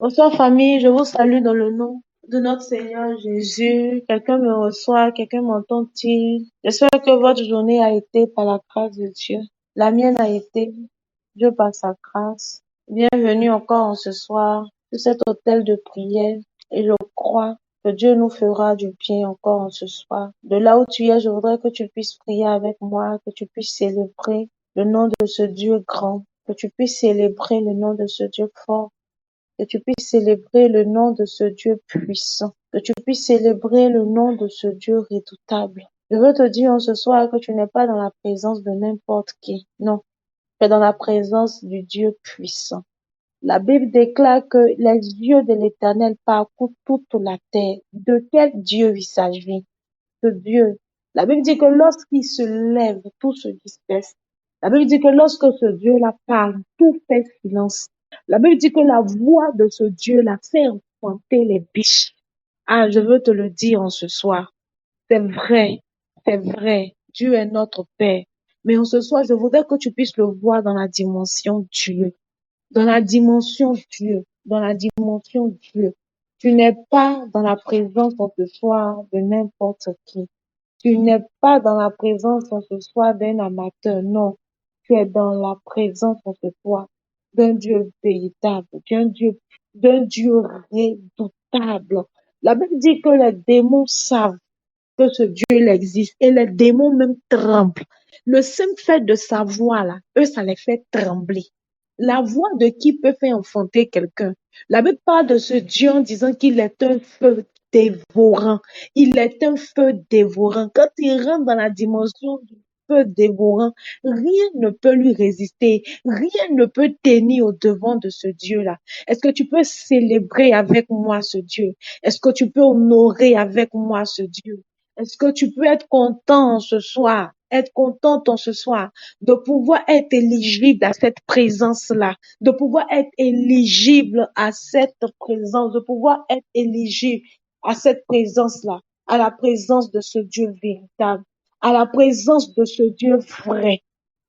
Bonsoir famille, je vous salue dans le nom de notre Seigneur Jésus. Quelqu'un me reçoit, quelqu'un m'entend-il? J'espère que votre journée a été par la grâce de Dieu. La mienne a été, Dieu par sa grâce. Bienvenue encore en ce soir sur cet hôtel de prière et je crois que Dieu nous fera du bien encore en ce soir. De là où tu es, je voudrais que tu puisses prier avec moi, que tu puisses célébrer le nom de ce Dieu grand, que tu puisses célébrer le nom de ce Dieu fort, que tu puisses célébrer le nom de ce Dieu puissant, que tu puisses célébrer le nom de ce Dieu redoutable. Je veux te dire en ce soir que tu n'es pas dans la présence de n'importe qui. Non, tu es dans la présence du Dieu puissant. La Bible déclare que les yeux de l'Éternel parcourent toute la terre. De quel Dieu il s'agit? De Dieu. La Bible dit que lorsqu'il se lève, tout se disperse. La Bible dit que lorsque ce Dieu-là parle, tout fait silence. La Bible dit que la voix de ce Dieu-là fait enfanter les biches. Ah, je veux te le dire en ce soir. C'est vrai, c'est vrai. Dieu est notre Père. Mais en ce soir, je voudrais que tu puisses le voir dans la dimension Dieu. Dans la dimension Dieu. Dans la dimension Dieu. Tu n'es pas dans la présence en ce soir de n'importe qui. Tu n'es pas dans la présence en ce soir d'un amateur, non. Tu es dans la présence en ce soir d'un Dieu véritable, d'un Dieu redoutable. La Bible dit que les démons savent que ce Dieu il existe et les démons même tremblent. Le simple fait de savoir là, eux, ça les fait trembler. La voix de qui peut faire enfanter quelqu'un? La Bible parle de ce Dieu en disant qu'il est un feu dévorant. Il est un feu dévorant. Quand il rentre dans la dimension du feu dévorant, rien ne peut lui résister. Rien ne peut tenir au devant de ce Dieu-là. Est-ce que tu peux célébrer avec moi ce Dieu? Est-ce que tu peux honorer avec moi ce Dieu? Est-ce que tu peux être content ce soir, être contente en ce soir de pouvoir être éligible à cette présence-là, de pouvoir être éligible à cette présence, de pouvoir être éligible à cette présence-là, à la présence de ce Dieu véritable, à la présence de ce Dieu vrai,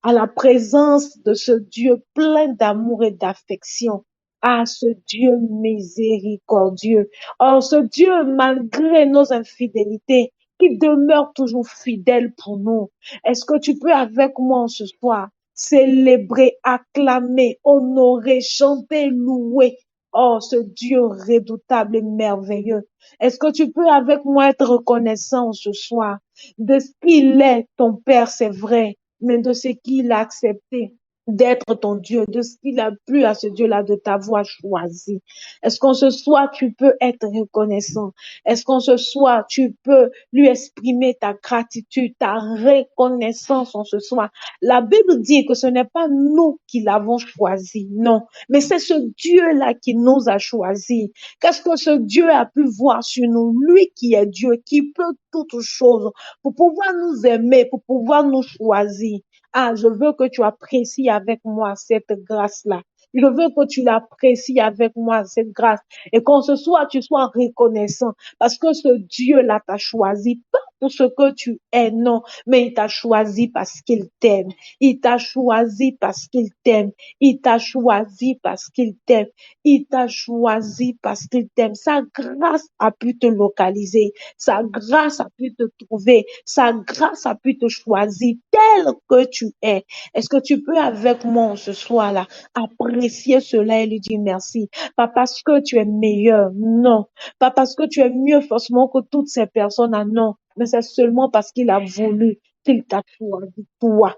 à la présence de ce Dieu plein d'amour et d'affection, à ce Dieu miséricordieux. Oh, ce Dieu, malgré nos infidélités, qui demeure toujours fidèle pour nous. Est-ce que tu peux avec moi ce soir célébrer, acclamer, honorer, chanter, louer, oh, ce Dieu redoutable et merveilleux? Est-ce que tu peux avec moi être reconnaissant ce soir de ce qu'il est, ton Père, c'est vrai, mais de ce qu'il a accepté d'être ton Dieu, de ce qu'il a plu à ce Dieu-là de t'avoir choisi? Est-ce qu'en ce soir, tu peux être reconnaissant? Est-ce qu'en ce soir, tu peux lui exprimer ta gratitude, ta reconnaissance en ce soir? La Bible dit que ce n'est pas nous qui l'avons choisi, non, mais c'est ce Dieu-là qui nous a choisis. Qu'est-ce que ce Dieu a pu voir sur nous? Lui qui est Dieu, qui peut toutes choses, pour pouvoir nous aimer, pour pouvoir nous choisir. Ah, je veux que tu apprécies avec moi cette grâce-là. Je veux que tu l'apprécies avec moi, cette grâce. Et qu'en ce soir, tu sois reconnaissant parce que ce Dieu-là t'a choisi, pas pour ce que tu es, non, mais il t'a choisi parce qu'il t'aime. Il t'a choisi parce qu'il t'aime. Il t'a choisi parce qu'il t'aime. Il t'a choisi parce qu'il t'aime. Sa grâce a pu te localiser. Sa grâce a pu te trouver. Sa grâce a pu te choisir tel que tu es. Est-ce que tu peux avec moi ce soir-là apprécier cela et lui dire merci? Pas parce que tu es meilleur, non. Pas parce que tu es mieux forcément que toutes ces personnes, ah non. Mais c'est seulement parce qu'il a voulu qu'il t'a choisi, toi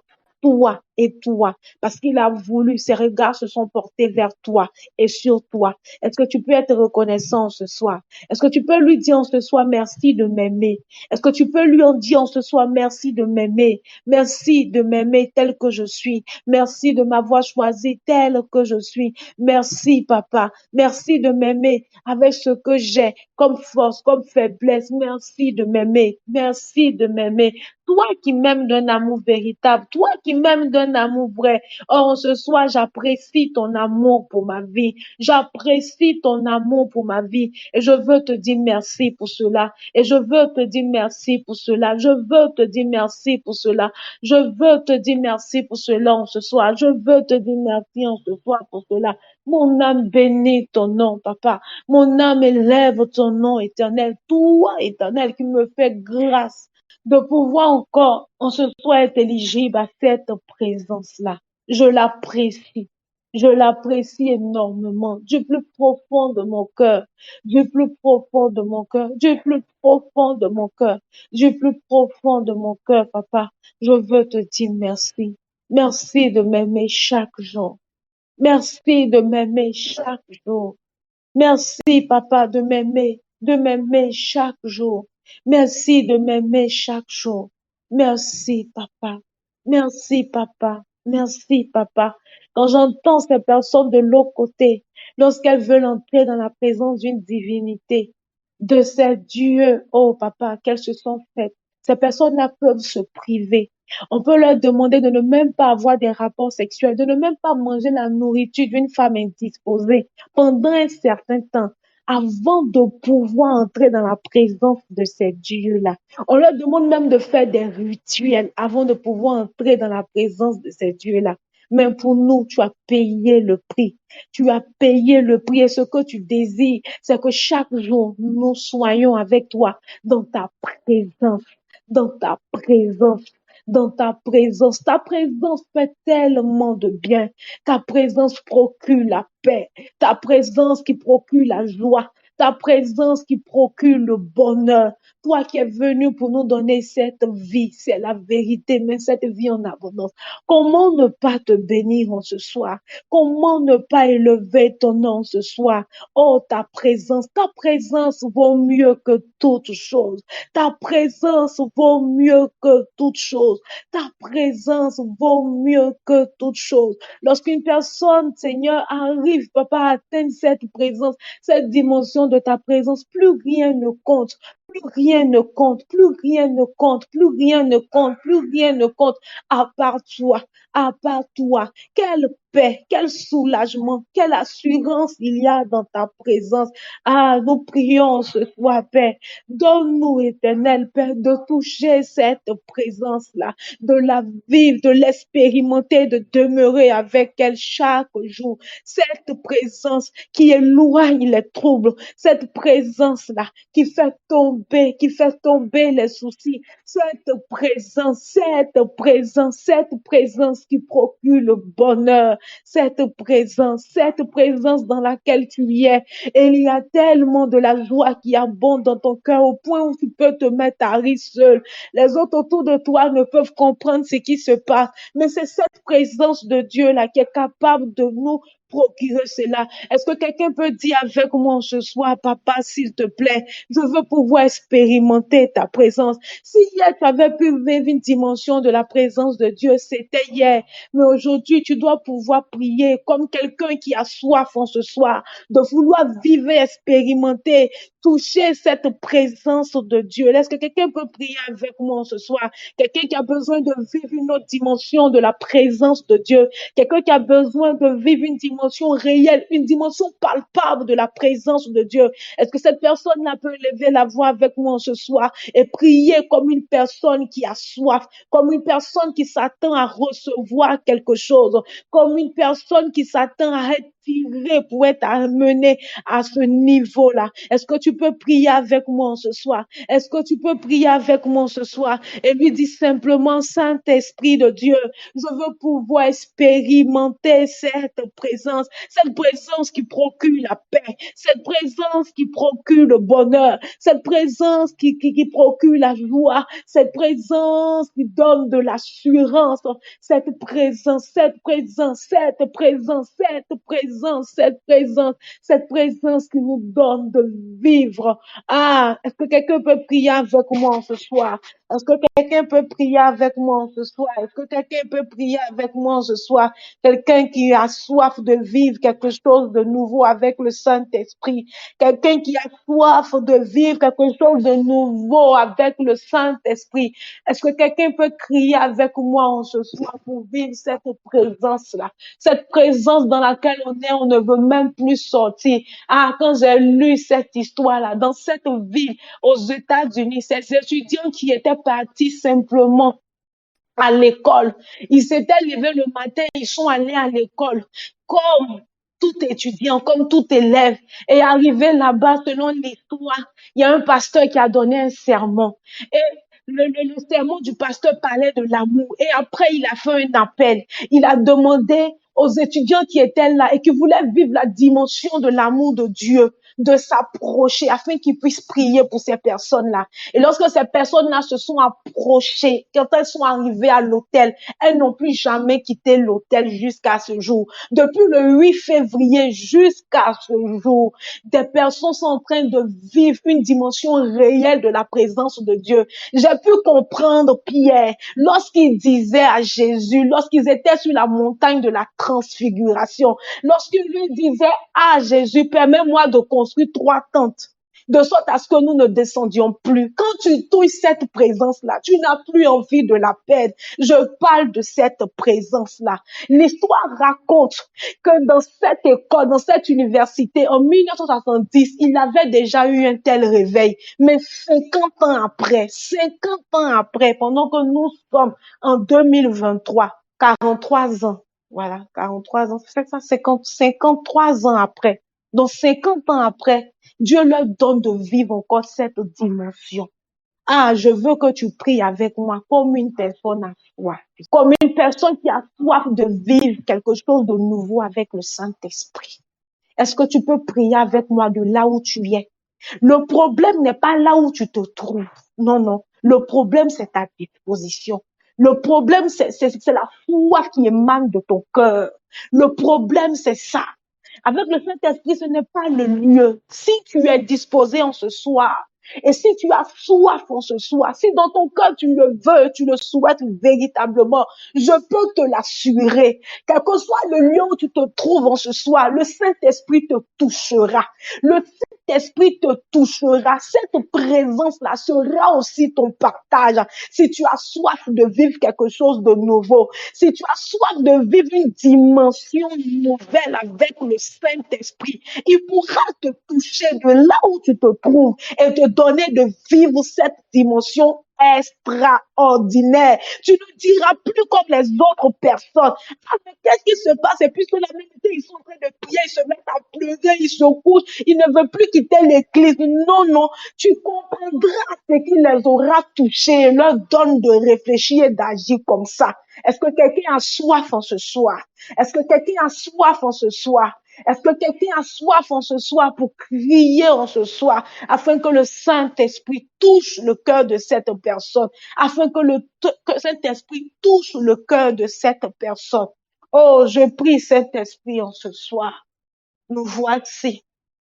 et toi. Parce qu'il a voulu, ses regards se sont portés vers toi et sur toi. Est-ce que tu peux être reconnaissant ce soir? Est-ce que tu peux lui dire en ce soir merci de m'aimer? Est-ce que tu peux lui en dire en ce soir merci de m'aimer? Merci de m'aimer tel que je suis. Merci de m'avoir choisi tel que je suis. Merci, papa. Merci de m'aimer avec ce que j'ai comme force, comme faiblesse. Merci de m'aimer. Merci de m'aimer. Toi qui m'aimes d'un amour véritable, toi qui m'aimes d'un d'un amour vrai. Oh, ce soir, j'apprécie ton amour pour ma vie. J'apprécie ton amour pour ma vie. Et je veux te dire merci pour cela. Et je veux te dire merci pour cela. Je veux te dire merci pour cela. Je veux te dire merci pour cela en ce soir. Je veux te dire merci en ce soir pour cela. Mon âme bénit ton nom, papa. Mon âme élève ton nom éternel. Toi, éternel, qui me fait grâce de pouvoir encore en ce soir être éligible à cette présence-là. Je l'apprécie. Je l'apprécie énormément, du plus profond de mon cœur, du plus profond de mon cœur, du plus profond de mon cœur, du plus profond de mon cœur, papa. Je veux te dire merci. Merci de m'aimer chaque jour. Merci de m'aimer chaque jour. Merci, papa, de m'aimer chaque jour. Merci de m'aimer chaque jour. Merci, papa. Merci, papa. Merci, papa. Quand j'entends ces personnes de l'autre côté, lorsqu'elles veulent entrer dans la présence d'une divinité, de ces dieux, oh, papa, qu'elles se sont faites. Ces personnes-là peuvent se priver. On peut leur demander de ne même pas avoir des rapports sexuels, de ne même pas manger la nourriture d'une femme indisposée pendant un certain temps avant de pouvoir entrer dans la présence de ces dieux-là. On leur demande même de faire des rituels avant de pouvoir entrer dans la présence de ces dieux-là. Mais pour nous, tu as payé le prix. Tu as payé le prix et ce que tu désires, c'est que chaque jour, nous soyons avec toi dans ta présence, dans ta présence, dans ta présence. Ta présence fait tellement de bien. Ta présence procure la paix. Ta présence qui procure la joie. Ta présence qui procure le bonheur. Toi qui es venu pour nous donner cette vie, c'est la vérité, mais cette vie en abondance. Comment ne pas te bénir en ce soir? Comment ne pas élever ton nom ce soir? Oh, ta présence vaut mieux que toute chose. Ta présence vaut mieux que toute chose. Ta présence vaut mieux que toute chose. Lorsqu'une personne, Seigneur, arrive, papa, à atteindre cette présence, cette dimension de ta présence, plus rien ne compte. Plus rien ne compte, plus rien ne compte, plus rien ne compte, plus rien ne compte, à part toi, à part toi. Quelle paix, quel soulagement, quelle assurance il y a dans ta présence. Ah, nous prions ce soir, Père. Donne-nous, éternel Père, de toucher cette présence-là, de la vivre, de l'expérimenter, de demeurer avec elle chaque jour. Cette présence qui éloigne les troubles, cette présence-là qui fait tomber les soucis, cette présence qui procure le bonheur, cette présence dans laquelle tu y es. Et il y a tellement de la joie qui abonde dans ton cœur au point où tu peux te mettre à rire seul. Les autres autour de toi ne peuvent comprendre ce qui se passe, mais c'est cette présence de Dieu là qui est capable de nous procurer cela. Est-ce que quelqu'un peut dire avec moi ce soir, papa, s'il te plaît, je veux pouvoir expérimenter ta présence. Si hier tu avais pu vivre une dimension de la présence de Dieu, c'était hier. Mais aujourd'hui, tu dois pouvoir prier comme quelqu'un qui a soif en ce soir, de vouloir vivre, expérimenter, toucher cette présence de Dieu. Est-ce que quelqu'un peut prier avec moi ce soir? Quelqu'un qui a besoin de vivre une autre dimension de la présence de Dieu. Quelqu'un qui a besoin de vivre une dimension réelle, une dimension palpable de la présence de Dieu. Est-ce que cette personne-là peut lever la voix avec moi ce soir et prier comme une personne qui a soif, comme une personne qui s'attend à recevoir quelque chose, comme une personne qui s'attend à être tirée pour être amenée à ce niveau-là? Est-ce que tu peux prier avec moi ce soir? Est-ce que tu peux prier avec moi ce soir et lui dire simplement, Saint-Esprit de Dieu, je veux pouvoir expérimenter cette présence qui procure la paix, cette présence qui procure le bonheur, cette présence qui procure la joie, cette présence qui donne de l'assurance, cette présence, cette présence qui nous donne de vivre. Ah, est-ce que quelqu'un peut prier avec moi ce soir? Est-ce que quelqu'un peut prier avec moi ce soir? Est-ce que quelqu'un peut prier avec moi ce soir? Quelqu'un qui a soif de vivre quelque chose de nouveau avec le Saint-Esprit. Quelqu'un qui a soif de vivre quelque chose de nouveau avec le Saint-Esprit. Est-ce que quelqu'un peut crier avec moi ce soir pour vivre cette présence-là? Cette présence dans laquelle on est, on ne veut même plus sortir. Ah, quand j'ai lu cette histoire-là, dans cette ville aux États-Unis, ces étudiants qui étaient partis simplement à l'école. Ils s'étaient levés le matin, ils sont allés à l'école comme tout étudiant, comme tout élève. Et arrivé là-bas, selon l'histoire, il y a un pasteur qui a donné un sermon. Et le sermon du pasteur parlait de l'amour. Et après, il a fait un appel. Il a demandé aux étudiants qui étaient là et qui voulaient vivre la dimension de l'amour de Dieu, de s'approcher afin qu'ils puissent prier pour ces personnes-là. Et lorsque ces personnes-là se sont approchées, quand elles sont arrivées à l'hôtel, elles n'ont plus jamais quitté l'hôtel jusqu'à ce jour. Depuis le 8 février jusqu'à ce jour, des personnes sont en train de vivre une dimension réelle de la présence de Dieu. J'ai pu comprendre Pierre lorsqu'il disait à Jésus, lorsqu'ils étaient sur la montagne de la transfiguration, lorsqu'il lui disait à Jésus, permets-moi de construire 3 tentes, de sorte à ce que nous ne descendions plus. Quand tu touches cette présence-là, tu n'as plus envie de la perdre. Je parle de cette présence-là. L'histoire raconte que dans cette école, dans cette université, en 1970, il avait déjà eu un tel réveil. Mais 50 ans après, pendant que nous sommes en 2023, 43 ans, voilà, 43 ans, c'est ça, 53 ans après. Donc 50 ans après, Dieu leur donne de vivre encore cette dimension. Ah, je veux que tu pries avec moi comme une personne à soif, comme une personne qui a soif de vivre quelque chose de nouveau avec le Saint-Esprit. Est-ce que tu peux prier avec moi de là où tu es? Le problème n'est pas là où tu te trouves. Non, non. Le problème, c'est ta disposition. Le problème, c'est la foi qui émane de ton cœur. Le problème, c'est ça. Avec le Saint-Esprit, ce n'est pas le lieu. Si tu es disposé en ce soir, et si tu as soif en ce soir, si dans ton cœur tu le veux, tu le souhaites véritablement, je peux te l'assurer, quel que soit le lieu où tu te trouves en ce soir, le Saint-Esprit te touchera. Le Saint-Esprit te touchera. Cette présence-là sera aussi ton partage. Si tu as soif de vivre quelque chose de nouveau, si tu as soif de vivre une dimension nouvelle avec le Saint-Esprit, il pourra te toucher de là où tu te trouves et te donner de vivre cette dimension extraordinaire. Tu ne diras plus comme les autres personnes. Ah, mais qu'est-ce qui se passe? Et puisque la même idée, ils sont en train de prier, ils se mettent à pleurer, ils se couchent, ils ne veulent plus quitter l'église. Non, non, tu comprendras ce qui les aura touchés et leur donne de réfléchir et d'agir comme ça. Est-ce que quelqu'un a soif en ce soir? Est-ce que quelqu'un a soif en ce soir? Est-ce que quelqu'un a soif en ce soir pour crier en ce soir afin que le Saint-Esprit touche le cœur de cette personne, afin que le Saint-Esprit touche le cœur de cette personne? Oh, je prie Saint-Esprit en ce soir. Nous voici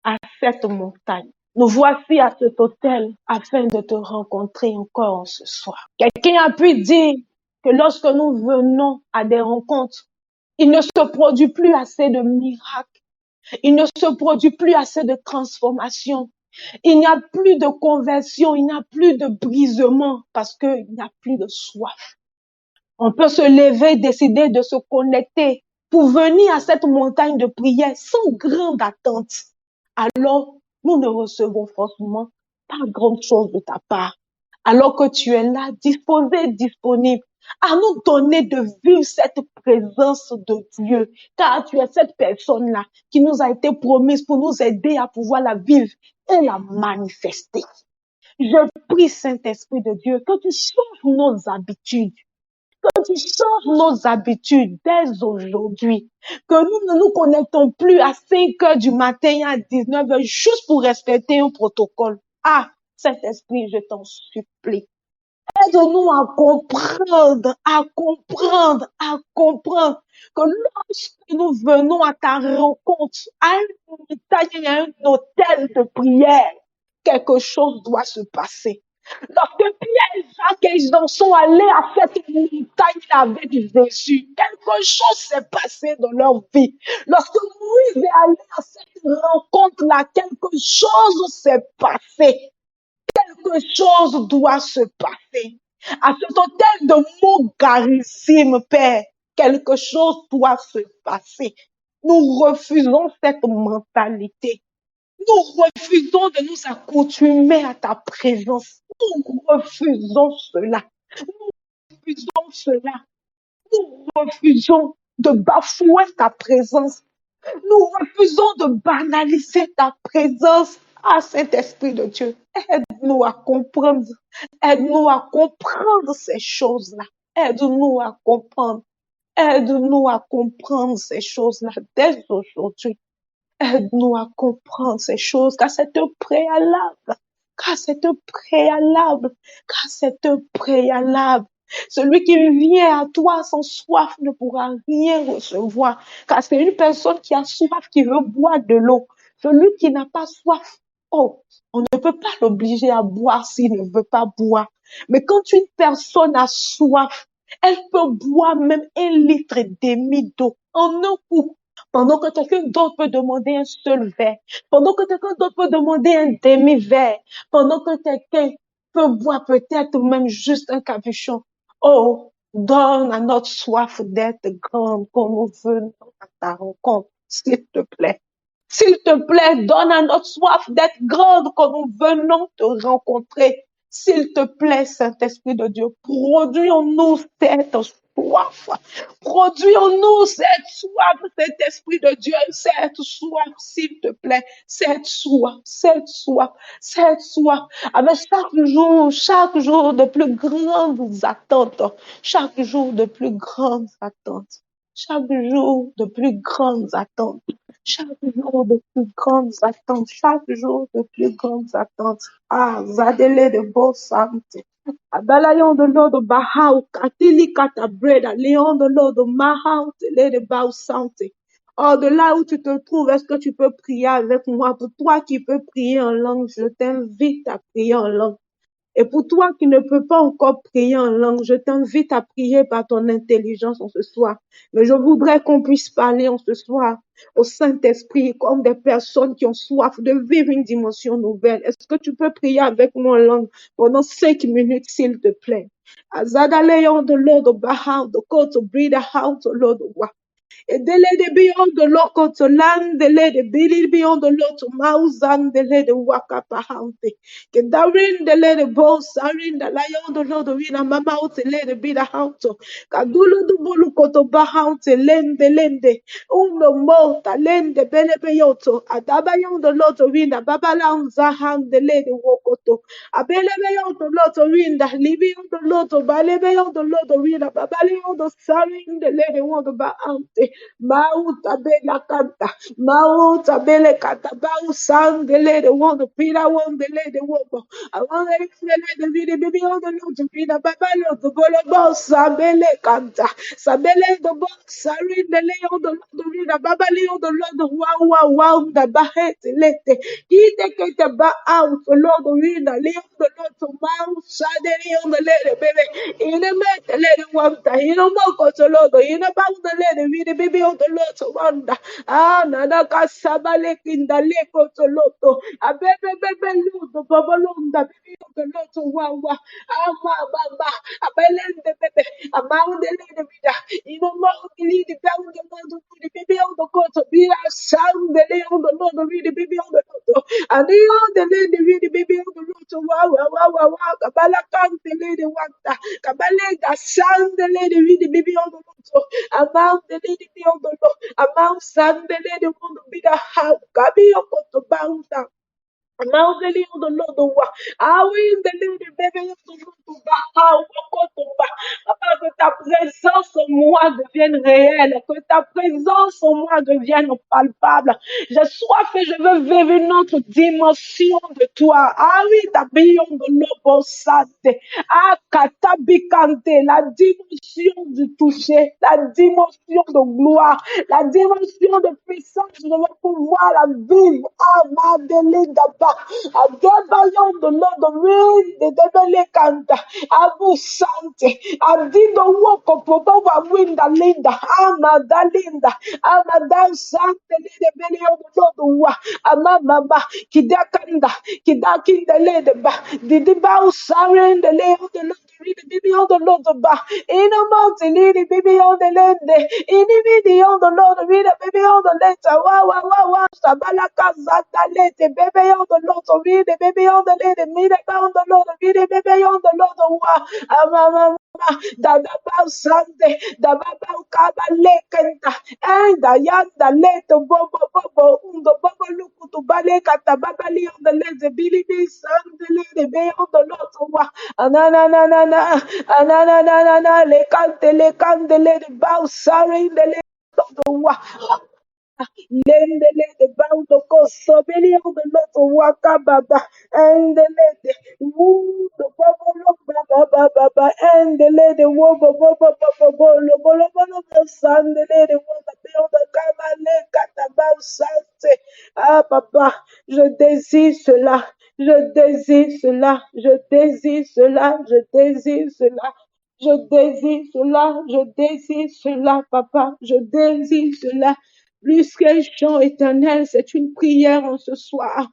à cette montagne. Nous voici à cet hôtel afin de te rencontrer encore en ce soir. Quelqu'un a pu dire que lorsque nous venons à des rencontres, il ne se produit plus assez de miracles. Il ne se produit plus assez de transformation. Il n'y a plus de conversion, il n'y a plus de brisement parce qu'il n'y a plus de soif. On peut se lever, décider de se connecter pour venir à cette montagne de prière sans grande attente. Alors, nous ne recevons forcément pas grande chose de ta part. Alors que tu es là, disposé, disponible à nous donner de vivre cette présence de Dieu. Car tu es cette personne-là qui nous a été promise pour nous aider à pouvoir la vivre et la manifester. Je prie, Saint-Esprit de Dieu, que tu changes nos habitudes. Que tu changes nos habitudes dès aujourd'hui. Que nous ne nous connectons plus à 5 heures du matin et à 19 heures juste pour respecter un protocole. Ah, Saint-Esprit, je t'en supplie. Aide-nous à comprendre que lorsque nous venons à ta rencontre, à une montagne, à un hôtel de prière, quelque chose doit se passer. Lorsque Pierre, Jacques et Jean sont allés à cette montagne avec Jésus, quelque chose s'est passé dans leur vie. Lorsque Moïse est allé à cette rencontre-là, quelque chose s'est passé. Quelque chose doit se passer. À cet hôtel de Mogarissime, Père, quelque chose doit se passer. Nous refusons cette mentalité. Nous refusons de nous accoutumer à ta présence. Nous refusons cela. Nous refusons cela. Nous refusons de bafouer ta présence. Nous refusons de banaliser ta présence. Ah, Saint-Esprit de Dieu, aide-nous à comprendre. Aide-nous à comprendre ces choses-là. Aide-nous à comprendre. Aide-nous à comprendre ces choses-là dès aujourd'hui. Aide-nous à comprendre ces choses, car c'est un préalable. Car c'est un préalable. Car c'est un préalable. Celui qui vient à toi sans soif ne pourra rien recevoir. Car c'est une personne qui a soif qui veut boire de l'eau. Celui qui n'a pas soif, oh, on ne peut pas l'obliger à boire s'il ne veut pas boire. Mais quand une personne a soif, elle peut boire même 1,5 litre d'eau en un coup. Pendant que quelqu'un d'autre peut demander un seul verre. Pendant que quelqu'un d'autre peut demander un demi-verre. Pendant que quelqu'un peut boire peut-être même juste un capuchon. Oh, donne à notre soif d'être grande quand nous venons à ta rencontre, s'il te plaît. S'il te plaît, donne à notre soif d'être grande quand nous venons te rencontrer. S'il te plaît, Saint-Esprit de Dieu, produis en nous cette soif. Produis en nous cette soif, Saint-Esprit de Dieu, cette soif, s'il te plaît, cette soif, cette soif, cette soif. Avec chaque jour de plus grandes attentes, chaque jour de plus grandes attentes, chaque jour de plus grandes attentes. Chaque jour de plus grandes attentes, chaque jour de plus grandes attentes. Ah, Zadele de beau santé. Abalayon de l'eau de Bahao, Katili Katabreda, Léon de l'eau de Mahao, Télé de Bao santé. Oh, de là où tu te trouves, est-ce que tu peux prier avec moi? Pour toi qui peux prier en langue, je t'invite à prier en langue. Et pour toi qui ne peux pas encore prier en langue, je t'invite à prier par ton intelligence en ce soir. Mais je voudrais qu'on puisse parler en ce soir au Saint-Esprit comme des personnes qui ont soif de vivre une dimension nouvelle. Est-ce que tu peux prier avec moi en langue pendant 5 minutes, s'il te plaît? Azadaleon de Lord of Bahao, the court to breathe out, Lord of Dele de beyond the local to land, dele de billy beyond the lot to mouse and dele de waka pahante. Kedarin dele de boss, sarin the lion the lord of Vina Mama out dele de bida hauto. Kadulu du bulu koto bahante lende lende. Uno mota lende bele beyoto. Adabayon the lot of Vina Babalan Zahan dele de wokoto. Abele beyon the lot of Vinda, living on the lot of Balebeyon the lot of Vina Babaleon the sarin the lady want to bahante. Mauta bela canta, Mauta bele canta, Bau sangele the one the Pira one the lady woman. I want the lady baby on the loot to Pina Babalo, the Bolobo, Sabele canta, Sabele the box, Sari the lay on the Rina Babali on the Lord wow, the Bahet lete. He take it back out, the Lord Rina, lay on the Lord to Mount Sadeli on the lady baby. In a met the lady one time, you know, Moko to Lord, in about the lady, with the baby on the Lord to wonder. Ah, Nanaka Sabalek in the lake of the Lotto. A baby, the Babalon, the baby of the Lord to Wawa. Ah, Mama, a Belen the baby, a mound the lady with her. You know, Mount the lady down the Lord to the baby on the court to be a sound the lady on the Lord to read the baby on the Lotto. And the other lady read the baby on the Lord to Wawa, Kabalakan the lady wanta. Kabalega sound the lady read the baby on the Lotto. Amount the lady be on the Lord. Amount Sunday, the lady want to be the house. Gabi Okoto Bounce. Maudeli on the Lord of War. Ah oui, the Lady Baby on the Lord of War. Ah, Papa, que ta présence en moi devienne réelle, que ta présence en moi devienne palpable. J'ai soif et je veux vivre une autre dimension de toi. Ah oui, ta billon de l'obosate. Ah, katabikante, la dimension du toucher, la dimension de gloire, la dimension de puissance. Je veux pouvoir la vivre. Ah, Madeleine d'Abba. Adebayon de l'Odorine, de Debele Kanta. Abu Sante. Adido Woko, Popa Winda Linda. Amada Linda. Amada Sante, de Belio de Lodua. Amama. Kidakanda. Kidakinda Ledeba. Didiba Usaren, the Leo de Lodorine. Bibi on the Lord of Ba. In a mountain, baby on the land. In the video on the Lord, read a baby on the letter. Wow, wow, wow, wow. Sabalaka Zata lete, baby on the Lord, read the baby on the lady, meet on the Lord, read the baby on the Lord. Wow, Dada Sande, the Baba Kaba Lekenta, and the Yanda Leto Bobo Bobo, the Bobo Luku to Baleka, the Babali on the lady, Billy B. Sande, the Bay on the Lord. Ananana, ananana, le cante, le bow, sorry, the Lendele de baudo coso belio de loto waka baba and the lady woo the bubble baba baba baba and the lady wobo bobo bobo bolo bolo bolo san the lady wobo build the kabale katabau sante. Ah papa, je désire cela, je désire cela, je désire cela, je désire cela. Je désire cela, je désire cela, papa, je désire cela. Plus qu'un chant éternel, c'est une prière en ce soir.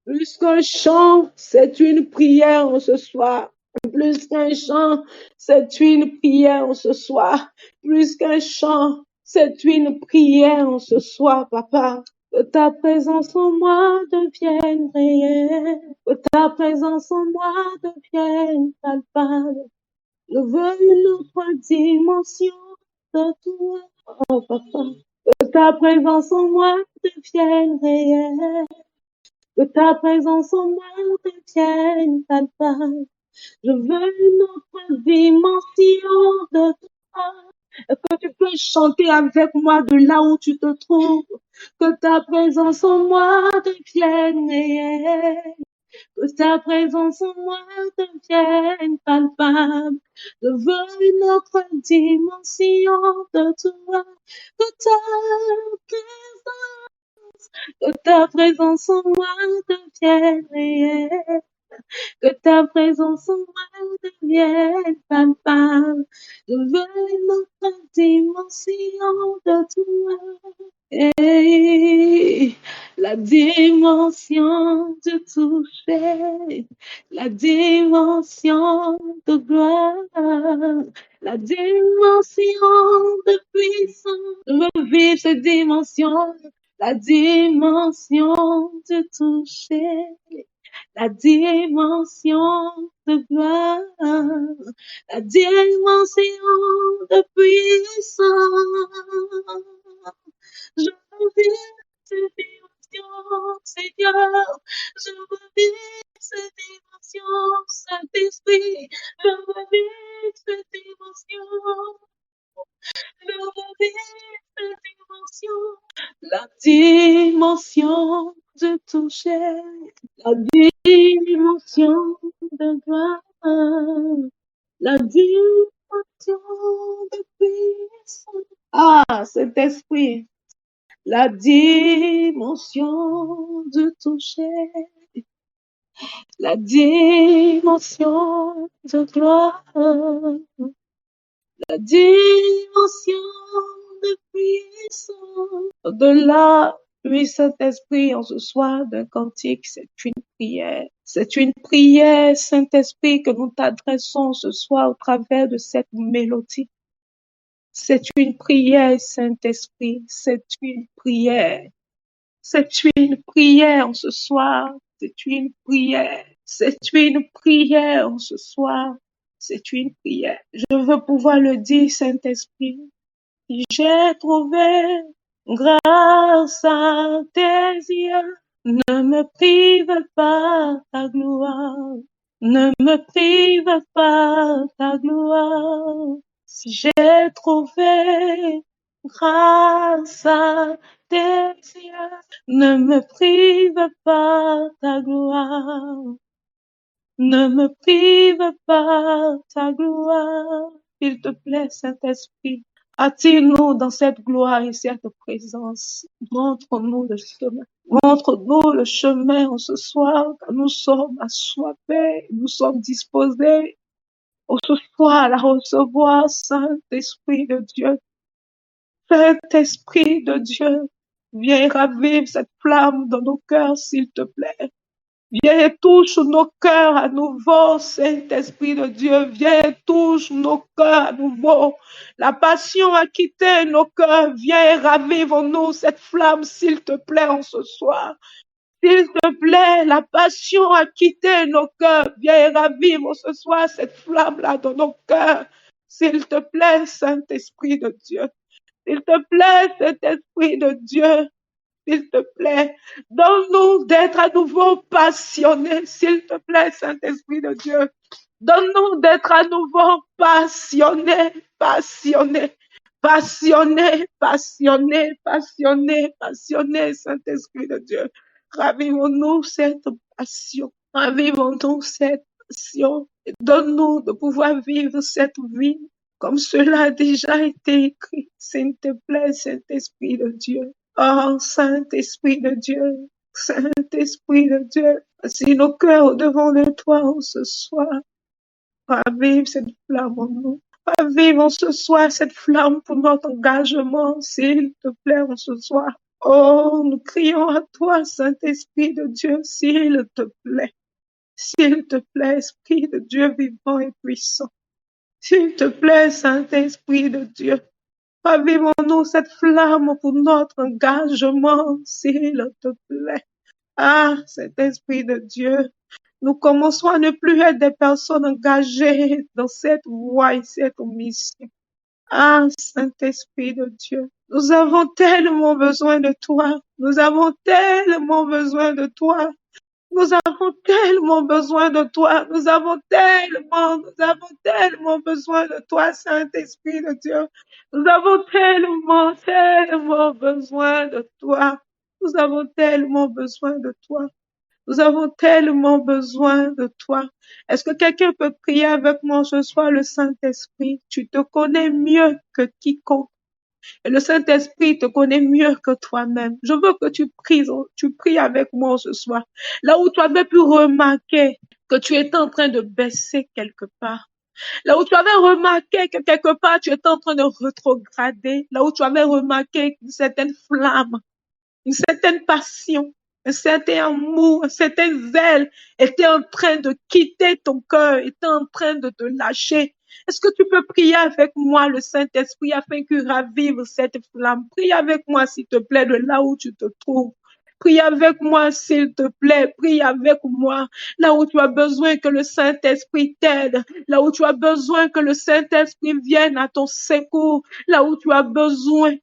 Plus qu'un chant, c'est une prière en ce soir. Plus qu'un chant, c'est une prière en ce soir. Plus qu'un chant, c'est une prière en ce soir, papa. Que ta présence en moi devienne réelle. Que ta présence en moi devienne palpable. Je veux une autre dimension de toi, oh papa. Que ta présence en moi devienne réelle. Que ta présence en moi devienne palpable. Je veux une autre dimension de toi. Et que tu peux chanter avec moi de là où tu te trouves. Que ta présence en moi devienne réelle. Que ta présence en moi devienne palpable. Je veux une autre dimension de toi. Que ta présence en moi devienne réelle. Que ta présence en moi devienne palpable. Je veux une autre dimension de toi. Et la dimension de toucher, la dimension de gloire, la dimension de puissance. Je veux vivre cette dimension, la dimension de toucher, la dimension de gloire, la dimension de puissance. Je veux vivre cette dimension, Seigneur. Je veux vivre cette dimension, Saint-Esprit. Je veux vivre cette dimension. Je veux vivre cette dimension. La dimension de toucher, la dimension de gloire, la dimension de puissance. Ah, cet esprit, la dimension de toucher, la dimension de gloire, la dimension de puissance. Au-delà, oui, Saint-Esprit, en ce soir d'un cantique, c'est une prière. C'est une prière, Saint-Esprit, que nous t'adressons ce soir au travers de cette mélodie. C'est une prière, Saint-Esprit, c'est une prière. C'est une prière en ce soir. C'est une prière. C'est une prière en ce soir. C'est une prière. Je veux pouvoir le dire, Saint-Esprit. J'ai trouvé grâce à tes yeux. Ne me prive pas ta gloire. Ne me prive pas ta gloire. Si j'ai trouvé grâce à tes yeux, ne me prive pas ta gloire. Ne me prive pas ta gloire. S'il te plaît, Saint-Esprit, attire-nous dans cette gloire et cette présence. Montre-nous le chemin. Montre-nous le chemin en ce soir, car nous sommes assoiffés, nous sommes disposés en ce soir à la recevoir, Saint-Esprit de Dieu. Saint-Esprit de Dieu, viens raviver cette flamme dans nos cœurs, s'il te plaît. Viens et touche nos cœurs à nouveau, Saint-Esprit de Dieu. Viens et touche nos cœurs à nouveau. La passion a quitté nos cœurs. Viens et ravive en nous cette flamme, s'il te plaît, en ce soir. S'il te plaît, la passion a quitté nos cœurs. Viens et ravive en ce soir cette flamme-là dans nos cœurs. S'il te plaît, Saint-Esprit de Dieu. S'il te plaît, Saint-Esprit de Dieu. S'il te plaît, donne-nous d'être à nouveau passionnés, s'il te plaît, Saint-Esprit de Dieu. Donne-nous d'être à nouveau passionnés, passionnés, passionnés, passionnés, passionnés, passionnés, Saint-Esprit de Dieu. Ravivons-nous cette passion, ravivons-nous cette passion, et donne-nous de pouvoir vivre cette vie comme cela a déjà été écrit, s'il te plaît, Saint-Esprit de Dieu. Oh, Saint-Esprit de Dieu, Saint-Esprit de Dieu, assis nos cœurs au-devant de toi en ce soir. Ravive cette flamme en nous. Ravive en ce soir cette flamme pour notre engagement, s'il te plaît, en ce soir. Oh, nous crions à toi, Saint-Esprit de Dieu, s'il te plaît. S'il te plaît, Esprit de Dieu vivant et puissant. S'il te plaît, Saint-Esprit de Dieu. Ravivons-nous cette flamme pour notre engagement, s'il te plaît. Ah, cet esprit de Dieu, nous commençons à ne plus être des personnes engagées dans cette voie et cette mission. Ah, Saint-Esprit de Dieu, nous avons tellement besoin de toi. Nous avons tellement besoin de toi. Nous avons tellement besoin de toi. Nous avons tellement besoin de toi, Saint-Esprit de Dieu. Nous avons tellement besoin de toi. Nous avons tellement besoin de toi. Nous avons tellement besoin de toi. Est-ce que quelqu'un peut prier avec moi ce soir, le Saint-Esprit? Tu te connais mieux que quiconque. Et le Saint-Esprit te connaît mieux que toi-même. Je veux que tu pries avec moi ce soir. Là où tu avais pu remarquer que tu étais en train de baisser quelque part. Là où tu avais remarqué que quelque part tu étais en train de rétrograder. Là où tu avais remarqué une certaine flamme, une certaine passion, un certain amour, un certain zèle était en train de quitter ton cœur, était en train de te lâcher. Est-ce que tu peux prier avec moi le Saint-Esprit afin qu'il ravive cette flamme? Prie avec moi, s'il te plaît, de là où tu te trouves. Prie avec moi, s'il te plaît. Prie avec moi. Là où tu as besoin que le Saint-Esprit t'aide. Là où tu as besoin que le Saint-Esprit vienne à ton secours. Là où tu as besoin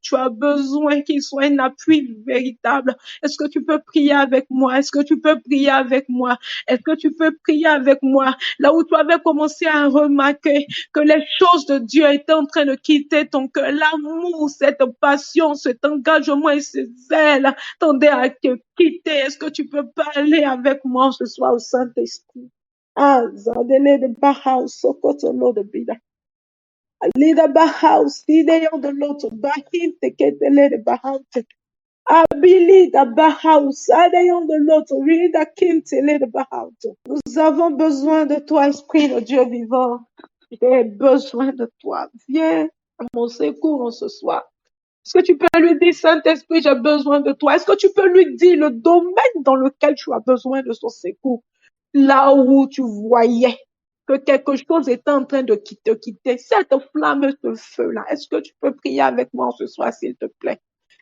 qu'il soit un appui véritable. Est-ce que tu peux prier avec moi? Est-ce que tu peux prier avec moi? Est-ce que tu peux prier avec moi? Là où tu avais commencé à remarquer que les choses de Dieu étaient en train de quitter ton cœur. L'amour, cette passion, cet engagement et ce zèle tendaient à te quitter. Est-ce que tu peux parler avec moi ce soir au Saint-Esprit? Ah, Zadele de Bahao, Sokotolo de Bida. Alida Bahao, Sideyon de l'autre, Bahim, Teketele de Bahao, Abili de Bahao, Sadeyon de l'autre, Rida Kim, Tele de Bahao. Nous avons besoin de toi, Esprit de Dieu vivant. J'ai besoin de toi. Viens à mon secours en ce soir. Est-ce que tu peux lui dire, Saint-Esprit, j'ai besoin de toi? Est-ce que tu peux lui dire le domaine dans lequel tu as besoin de son secours? Là où tu voyais que quelque chose était en train de te quitter, cette flamme, ce feu-là. Est-ce que tu peux prier avec moi ce soir, s'il te plaît?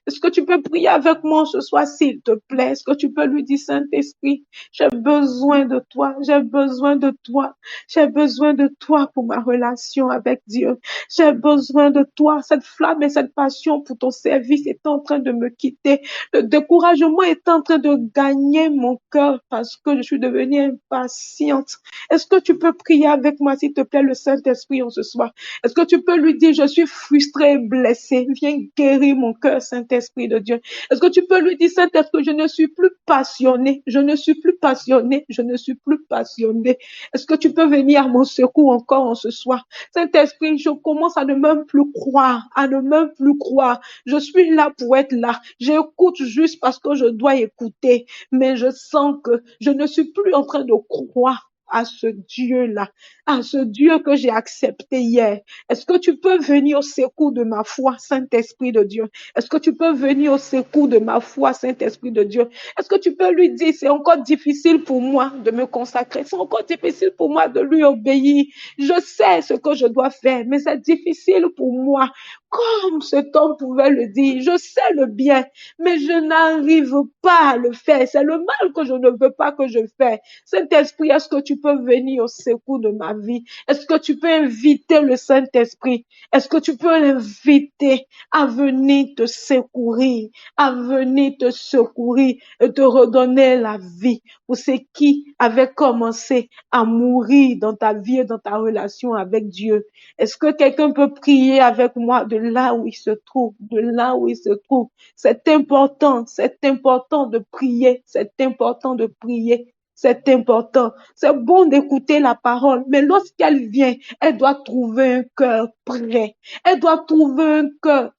Est-ce que tu peux prier avec moi ce soir, s'il te plaît? Est-ce que tu peux lui dire, Saint-Esprit, j'ai besoin de toi, j'ai besoin de toi, j'ai besoin de toi pour ma relation avec Dieu. J'ai besoin de toi. Cette flamme et cette passion pour ton service est en train de me quitter. Le découragement est en train de gagner mon cœur parce que je suis devenue impatiente. Est-ce que tu peux prier avec moi, s'il te plaît, le Saint-Esprit, en ce soir? Est-ce que tu peux lui dire, je suis frustrée, blessée, viens guérir mon cœur, Saint-Esprit de Dieu. Est-ce que tu peux lui dire, Saint-Esprit, je ne suis plus passionnée, je ne suis plus passionnée, je ne suis plus passionnée. Est-ce que tu peux venir à mon secours encore en ce soir? Saint-Esprit, je commence à ne même plus croire, à ne même plus croire. Je suis là pour être là. J'écoute juste parce que je dois écouter, mais je sens que je ne suis plus en train de croire à ce Dieu-là, à ce Dieu que j'ai accepté hier. Est-ce que tu peux venir au secours de ma foi, Saint-Esprit de Dieu? Est-ce que tu peux venir au secours de ma foi, Saint-Esprit de Dieu? Est-ce que tu peux lui dire, c'est encore difficile pour moi de me consacrer, c'est encore difficile pour moi de lui obéir. Je sais ce que je dois faire, mais c'est difficile pour moi. Comme cet homme pouvait le dire, je sais le bien, mais je n'arrive pas à le faire. C'est le mal que je ne veux pas que je fasse. Saint-Esprit, est-ce que tu peux venir au secours de ma vie? Est-ce que tu peux inviter le Saint-Esprit? Est-ce que tu peux l'inviter à venir te secourir, à venir te secourir et te redonner la vie pour ce qui avait commencé à mourir dans ta vie et dans ta relation avec Dieu? Est-ce que quelqu'un peut prier avec moi de là où il se trouve, de là où il se trouve? C'est important de prier, c'est important de prier. C'est important. C'est bon d'écouter la parole, mais lorsqu'elle vient, elle doit trouver un cœur prêt. Elle doit trouver un cœur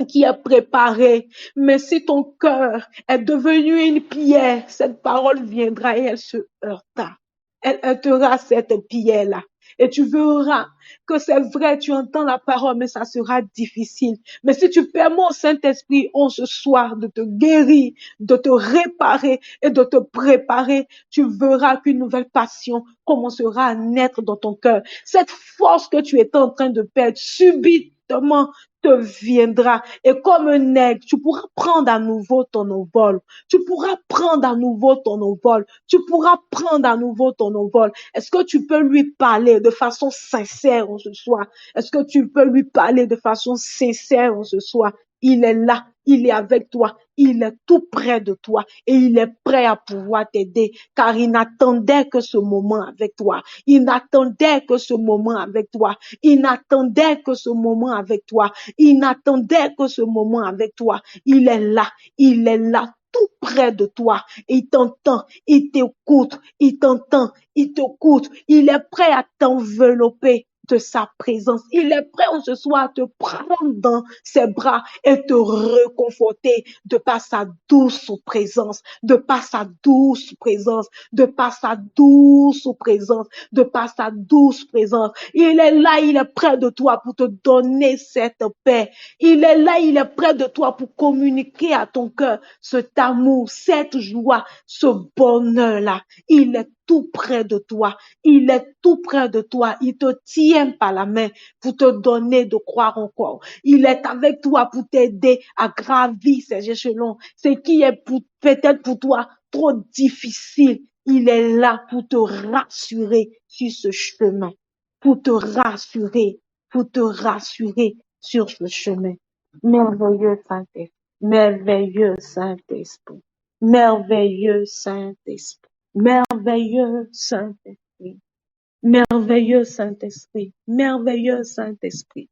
qui est préparé. Mais si ton cœur est devenu une pierre, cette parole viendra et elle se heurta. Elle heurtera cette pierre-là. Et tu verras que c'est vrai, tu entends la parole, mais ça sera difficile. Mais si tu permets au Saint-Esprit en ce soir de te guérir, de te réparer et de te préparer, tu verras qu'une nouvelle passion commencera à naître dans ton cœur. Cette force que tu étais en train de perdre subitement te viendra. Et comme un aigle, tu pourras prendre à nouveau ton envol. Tu pourras prendre à nouveau ton envol. Tu pourras prendre à nouveau ton envol. Est-ce que tu peux lui parler de façon sincère en ce soir? Est-ce que tu peux lui parler de façon sincère en ce soir? Il est là, il est avec toi, il est tout près de toi et il est prêt à pouvoir t'aider car il n'attendait que ce moment avec toi. Il n'attendait que ce moment avec toi. Il n'attendait que ce moment avec toi. Il n'attendait que ce moment avec toi. Il est là, tout près de toi. Il t'entend, il t'écoute, il t'entend, il t'écoute. Il est prêt à t'envelopper de sa présence. Il est prêt en ce soir à te prendre dans ses bras et te réconforter de par sa douce présence, de par sa douce présence, de par sa douce présence, de par sa douce présence. Il est là, il est près de toi pour te donner cette paix. Il est là, il est près de toi pour communiquer à ton cœur cet amour, cette joie, ce bonheur-là. Il est tout près de toi. Il est tout près de toi. Il te tient par la main pour te donner de croire encore. Il est avec toi pour t'aider à gravir ces échelons. Ce qui est peut-être pour toi trop difficile, il est là pour te rassurer sur ce chemin, pour te rassurer, sur ce chemin. Merveilleux Saint-Esprit, merveilleux Saint-Esprit, merveilleux Saint-Esprit, merveilleux Saint-Esprit, merveilleux Saint-Esprit, merveilleux Saint-Esprit,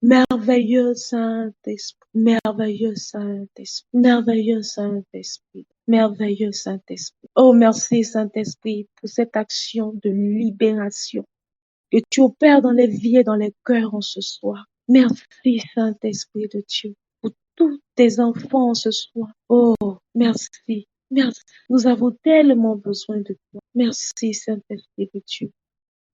merveilleux Saint-Esprit, merveilleux Saint-Esprit, merveilleux Saint-Esprit, merveilleux Saint-Esprit. Oh, merci Saint-Esprit pour cette action de libération que tu opères dans les vies et dans les cœurs en ce soir. Merci Saint-Esprit de Dieu pour tous tes enfants ce soir. Oh, merci, merci. Nous avons tellement besoin de toi. Merci Saint-Esprit de Dieu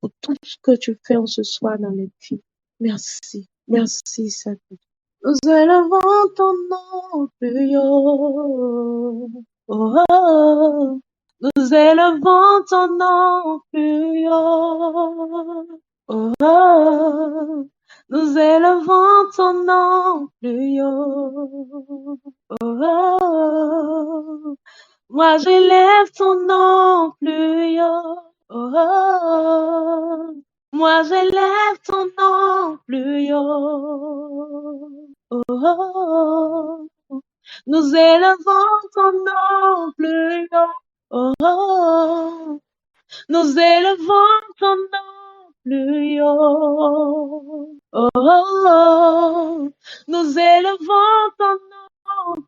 pour tout ce que tu fais en ce soir dans les vies. Merci, merci Saint-Esprit. Nous élevons ton nom plus haut. Oh, oh. Nous élevons ton nom plus haut. Oh, oh. Nous élevons ton nom plus haut. Oh, oh. Moi j'élève ton nom plus haut. Oh, oh. Moi j'élève ton nom plus haut. Oh, oh. Nous élevons ton nom plus haut. Oh, oh. Nous élevons ton nom plus haut. Oh, oh. Nous élevons ton nom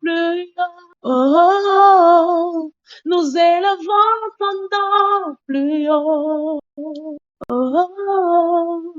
plus haut. Oh, nous élevons ton nom plus haut. Oh, oh,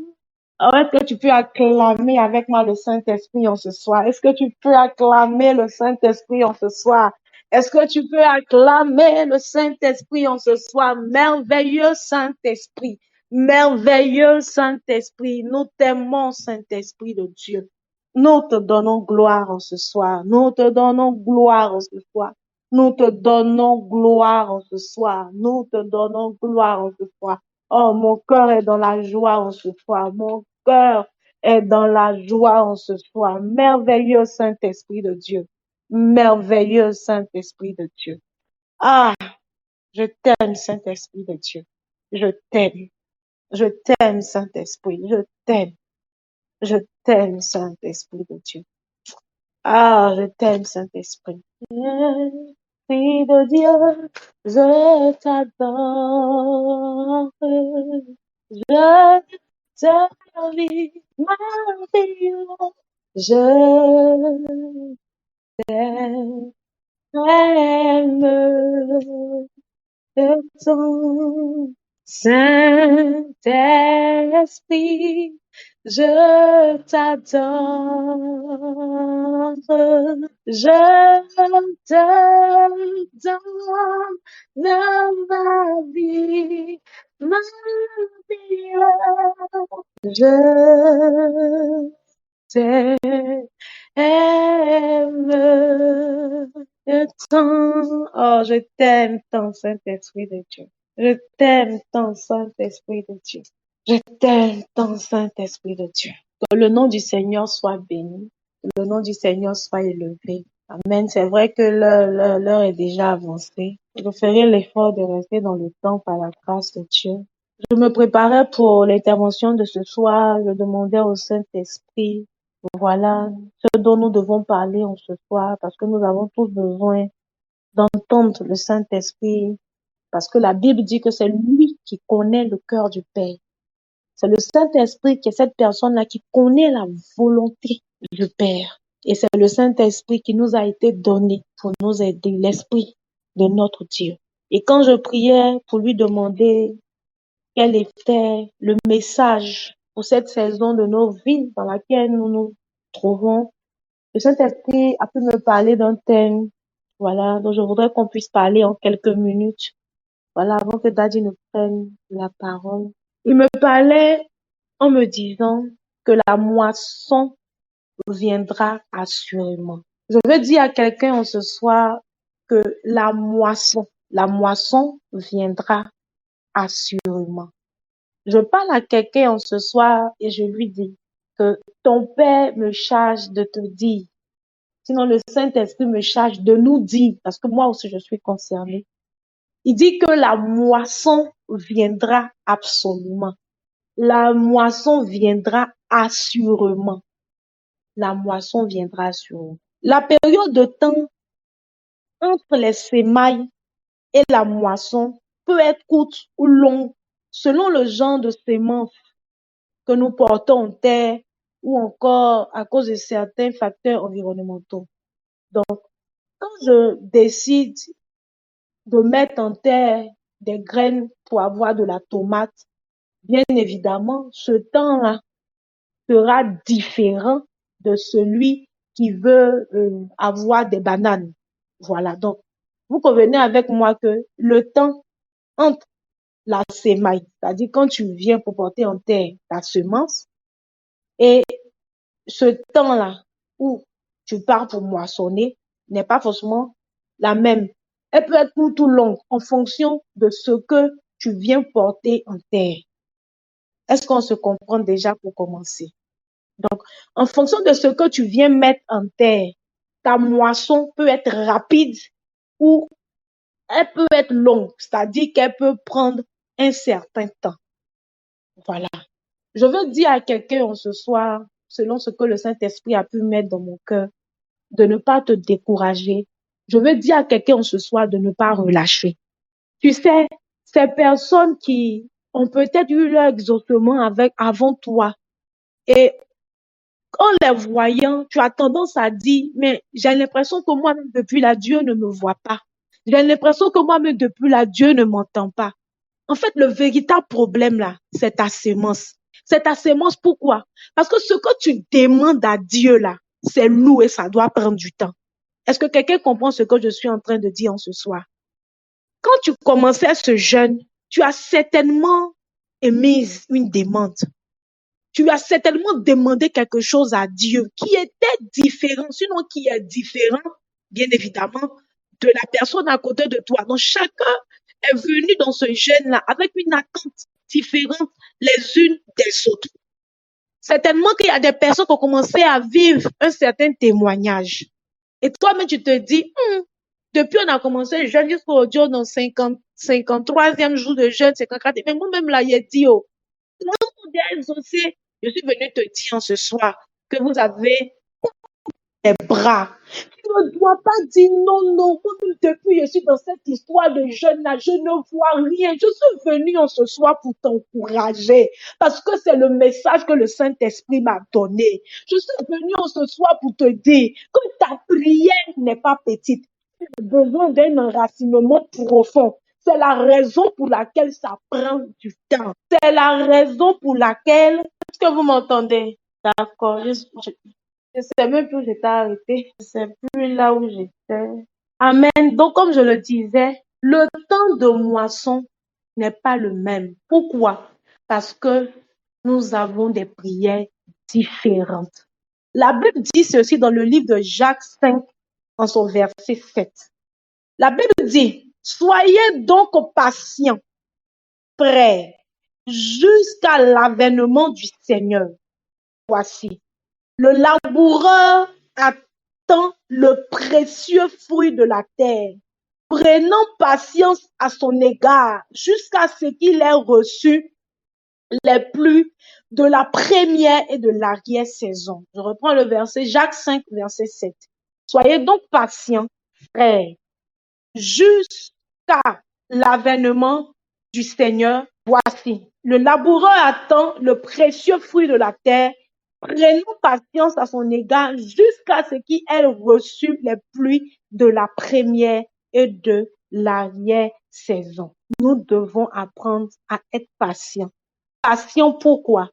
est-ce que tu peux acclamer avec moi le Saint-Esprit en ce soir? Est-ce que tu peux acclamer le Saint-Esprit en ce soir? Est-ce que tu peux acclamer le Saint-Esprit en ce soir? Merveilleux Saint-Esprit, merveilleux Saint-Esprit, nous t'aimons, Saint-Esprit de Dieu. Nous te donnons gloire en ce soir. Nous te donnons gloire en ce soir. Nous te donnons gloire en ce soir. Nous te donnons gloire en ce soir. Oh, mon cœur est dans la joie en ce soir. Mon cœur est dans la joie en ce soir. Merveilleux Saint-Esprit de Dieu. Merveilleux Saint-Esprit de Dieu. Ah, je t'aime, Saint-Esprit de Dieu. Je t'aime. Je t'aime, Saint-Esprit. Je t'aime. Je t'aime, Saint-Esprit de Dieu. Ah, je t'aime, Saint-Esprit. Esprit de Dieu, je t'adore. Je t'invite, merveilleux. Je t'aime. De ton Saint-Esprit, je t'adore, je te donne ma vie, ma vie, je t'aime. Oh, je t'aime tant, Saint-Esprit de Dieu. Je t'aime tant, Saint-Esprit de Dieu. Je t'aime tant, Saint-Esprit de Dieu. Que le nom du Seigneur soit béni. Que le nom du Seigneur soit élevé. Amen. C'est vrai que l'heure est déjà avancée. Je ferai l'effort de rester dans le temps par la grâce de Dieu. Je me préparais pour l'intervention de ce soir. Je demandais au Saint-Esprit, voilà, ce dont nous devons parler en ce soir, parce que nous avons tous besoin d'entendre le Saint-Esprit, parce que la Bible dit que c'est lui qui connaît le cœur du Père. C'est le Saint-Esprit qui est cette personne-là qui connaît la volonté du Père. Et c'est le Saint-Esprit qui nous a été donné pour nous aider, l'Esprit de notre Dieu. Et quand je priais pour lui demander quel était le message pour cette saison de nos vies dans laquelle nous nous trouvons, le Saint-Esprit a pu me parler d'un thème, voilà, dont je voudrais qu'on puisse parler en quelques minutes, voilà, avant que Daddy ne prenne la parole. Il me parlait en me disant que la moisson viendra assurément. Je veux dire à quelqu'un en ce soir que la moisson viendra assurément. Je parle à quelqu'un en ce soir et je lui dis que ton Père me charge de te dire. Sinon, le Saint-Esprit me charge de nous dire, parce que moi aussi je suis concernée. Il dit que la moisson viendra absolument. La moisson viendra assurément. La moisson viendra assurément. La période de temps entre les semailles et la moisson peut être courte ou longue selon le genre de sémence que nous portons en terre ou encore à cause de certains facteurs environnementaux. Donc, quand je décide de mettre en terre des graines pour avoir de la tomate, bien évidemment, ce temps-là sera différent de celui qui veut avoir des bananes. Voilà, donc, vous convenez avec moi que le temps entre la semaille, c'est-à-dire quand tu viens pour porter en terre ta semence, et ce temps-là où tu pars pour moissonner n'est pas forcément la même. Elle peut être courte ou longue en fonction de ce que tu viens porter en terre. Est-ce qu'on se comprend déjà pour commencer? Donc, en fonction de ce que tu viens mettre en terre, ta moisson peut être rapide ou elle peut être longue, c'est-à-dire qu'elle peut prendre un certain temps. Voilà. Je veux dire à quelqu'un ce soir, selon ce que le Saint-Esprit a pu mettre dans mon cœur, de ne pas te décourager. Je veux dire à quelqu'un ce soir de ne pas relâcher. Tu sais, ces personnes qui ont peut-être eu leur exaucement avant toi, et en les voyant, tu as tendance à dire, mais j'ai l'impression que moi-même depuis là, Dieu ne me voit pas. J'ai l'impression que moi-même depuis là, Dieu ne m'entend pas. En fait, le véritable problème là, c'est ta sémence. C'est ta sémence, pourquoi? Parce que ce que tu demandes à Dieu là, c'est lourd et ça doit prendre du temps. Est-ce que quelqu'un comprend ce que je suis en train de dire en ce soir? Quand tu commençais ce jeûne, tu as certainement émis une demande. Tu as certainement demandé quelque chose à Dieu qui était différent, sinon qui est différent, bien évidemment, de la personne à côté de toi. Donc, chacun est venu dans ce jeûne-là avec une attente différente les unes des autres. Certainement qu'il y a des personnes qui ont commencé à vivre un certain témoignage. Et toi-même, tu te dis, depuis on a commencé le jeûne jusqu'au jour dans 53e jour de jeûne, 54e, mais moi-même là, il a dit, oh, je suis venue te dire ce soir que vous avez des bras. Tu ne dois pas dire non, non. Moi, depuis je suis dans cette histoire de jeûne là, je ne vois rien. Je suis venue en ce soir pour t'encourager parce que c'est le message que le Saint-Esprit m'a donné. Je suis venue en ce soir pour te dire que ta prière n'est pas petite. Tu as besoin d'un enracinement profond. C'est la raison pour laquelle ça prend du temps. C'est la raison pour laquelle... Est-ce que vous m'entendez? D'accord. Je sais même plus où j'étais arrêtée. Je sais plus là où j'étais. Amen. Donc, comme je le disais, le temps de moisson n'est pas le même. Pourquoi? Parce que nous avons des prières différentes. La Bible dit ceci dans le livre de Jacques 5, en son verset 7. La Bible dit, soyez donc patients, prêts, jusqu'à l'avènement du Seigneur. Voici, le laboureur attend le précieux fruit de la terre, prenant patience à son égard jusqu'à ce qu'il ait reçu les pluies de la première et de l'arrière-saison. Je reprends le verset Jacques 5, verset 7. Soyez donc patients, frères, jusqu'à l'avènement du Seigneur. Voici, le laboureur attend le précieux fruit de la terre, prenons patience à son égard jusqu'à ce qu'il ait reçu les pluies de la première et de l'arrière-saison. Nous devons apprendre à être patients. Patients pourquoi?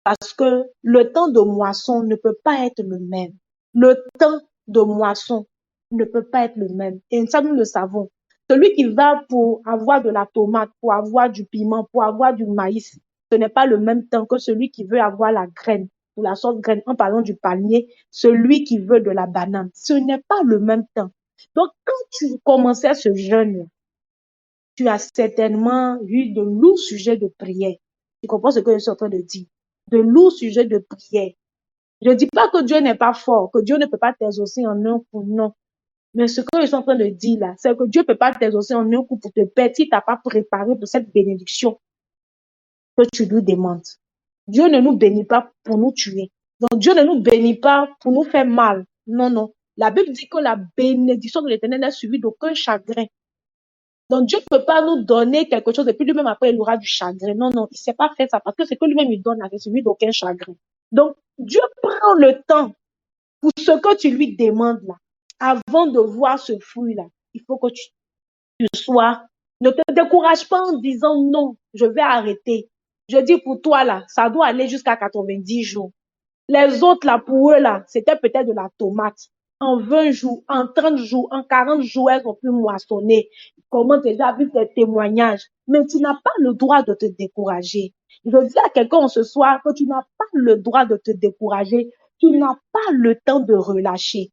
Parce que le temps de moisson ne peut pas être le même. Le temps de moisson ne peut pas être le même. Et ça, nous le savons. Celui qui va pour avoir de la tomate, pour avoir du piment, pour avoir du maïs, ce n'est pas le même temps que celui qui veut avoir la graine, ou la sorte graine, en parlant du palmier, celui qui veut de la banane. Ce n'est pas le même temps. Donc, quand tu commençais ce jeûne, tu as certainement eu de lourds sujets de prière. Tu comprends ce que je suis en train de dire? De lourds sujets de prière. Je ne dis pas que Dieu n'est pas fort, que Dieu ne peut pas t'exaucer en un coup, non. Mais ce que je suis en train de dire là, c'est que Dieu ne peut pas t'exaucer en un coup pour te perdre si tu n'as pas préparé pour cette bénédiction que tu lui demandes. Dieu ne nous bénit pas pour nous tuer. Donc Dieu ne nous bénit pas pour nous faire mal. Non, non. La Bible dit que la bénédiction de l'Éternel n'est suivie d'aucun chagrin. Donc Dieu ne peut pas nous donner quelque chose et puis lui-même après il aura du chagrin. Non, non, il ne sait pas faire ça parce que c'est que lui-même il donne à celui d'aucun chagrin. Donc Dieu prend le temps pour ce que tu lui demandes là. Avant de voir ce fruit là, il faut que tu sois. Ne te décourage pas en disant non, je vais arrêter. Je dis pour toi là, ça doit aller jusqu'à 90 jours. Les autres là, pour eux là, c'était peut-être de la tomate. En 20 jours, en 30 jours, en 40 jours, elles ont pu moissonner. Comment déjà vu tes témoignages. Mais tu n'as pas le droit de te décourager. Je dis à quelqu'un ce soir que tu n'as pas le droit de te décourager. Tu n'as pas le temps de relâcher.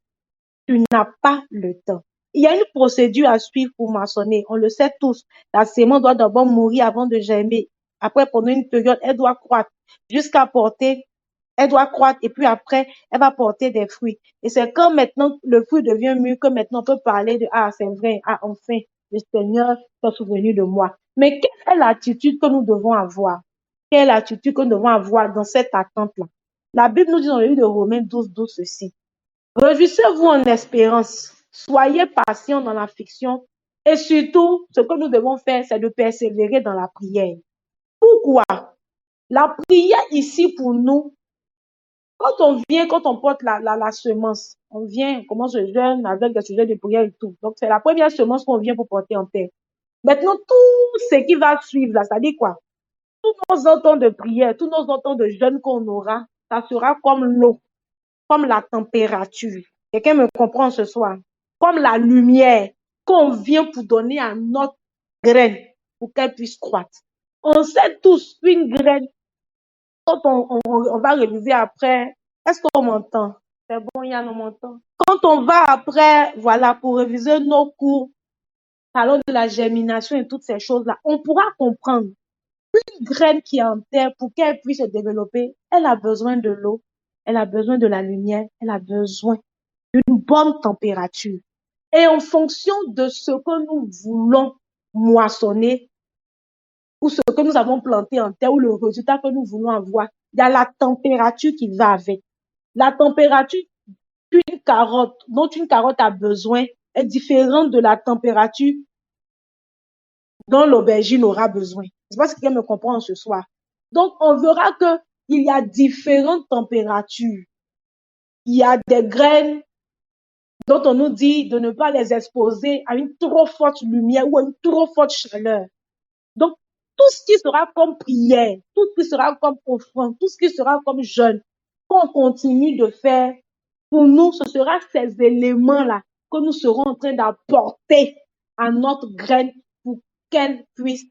Tu n'as pas le temps. Il y a une procédure à suivre pour moissonner. On le sait tous. La sémence doit d'abord mourir avant de germer. Après, pendant une période, elle doit croître jusqu'à porter Elle doit croître et puis après, elle va porter des fruits. Et c'est quand maintenant le fruit devient mûr que maintenant on peut parler de, ah, c'est vrai, ah, enfin, le Seigneur s'est souvenu de moi. Mais quelle est l'attitude que nous devons avoir? Quelle est l'attitude que nous devons avoir dans cette attente-là? La Bible nous dit dans le livre de Romains 12 ceci. Réjouissez-vous en espérance, soyez patients dans l'affliction et surtout, ce que nous devons faire, c'est de persévérer dans la prière. Pourquoi? La prière ici pour nous, quand on porte la semence, on vient, on commence le jeûne avec des sujets de prière et tout. Donc, c'est la première semence qu'on vient pour porter en terre. Maintenant, tout ce qui va suivre là, ça dit quoi? Tous nos temps de prière, tous nos temps de jeûne qu'on aura, ça sera comme l'eau, comme la température. Quelqu'un me comprend ce soir? Comme la lumière qu'on vient pour donner à notre graine pour qu'elle puisse croître. On sait tous qu'une graine, quand on va réviser après, est-ce qu'on m'entend? C'est bon, Yann, on m'entend. Quand on va après, voilà, pour réviser nos cours, parlons de la germination et toutes ces choses-là, on pourra comprendre une graine qui est en terre, pour qu'elle puisse se développer, elle a besoin de l'eau, elle a besoin de la lumière, elle a besoin d'une bonne température. Et en fonction de ce que nous voulons moissonner, ou ce que nous avons planté en terre, ou le résultat que nous voulons avoir, il y a la température qui va avec. La température qu'une carotte, dont une carotte a besoin, est différente de la température dont l'aubergine aura besoin. Je ne sais pas si quelqu'un me comprend ce soir. Donc, on verra qu'il y a différentes températures. Il y a des graines dont on nous dit de ne pas les exposer à une trop forte lumière ou à une trop forte chaleur. Donc, tout ce qui sera comme prière, tout ce qui sera comme offrande, tout ce qui sera comme jeûne, qu'on continue de faire, pour nous, ce sera ces éléments-là que nous serons en train d'apporter à notre graine pour qu'elle puisse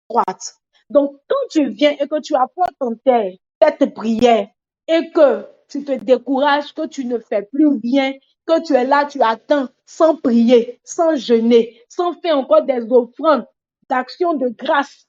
croître. Donc, quand tu viens et que tu apportes en terre cette prière et que tu te décourages, que tu ne fais plus bien, que tu es là, tu attends sans prier, sans jeûner, sans faire encore des offrandes d'action de grâce.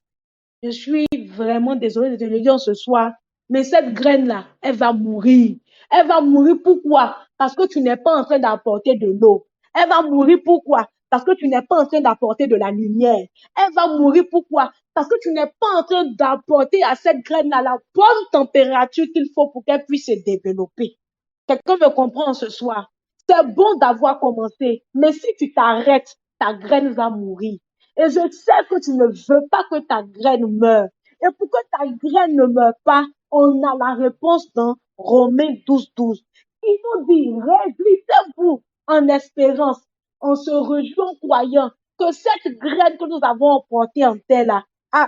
Je suis vraiment désolée de te le dire ce soir, mais cette graine-là, elle va mourir. Elle va mourir pourquoi? Parce que tu n'es pas en train d'apporter de l'eau. Elle va mourir pourquoi? Parce que tu n'es pas en train d'apporter de la lumière. Elle va mourir pourquoi? Parce que tu n'es pas en train d'apporter à cette graine-là la bonne température qu'il faut pour qu'elle puisse se développer. Quelqu'un me comprend ce soir? C'est bon d'avoir commencé, mais si tu t'arrêtes, ta graine va mourir. Et je sais que tu ne veux pas que ta graine meure. Et pour que ta graine ne meure pas, on a la réponse dans Romains 12. Il nous dit, réjouissez-vous en espérance, en se réjouit en croyant que cette graine que nous avons portée en terre là,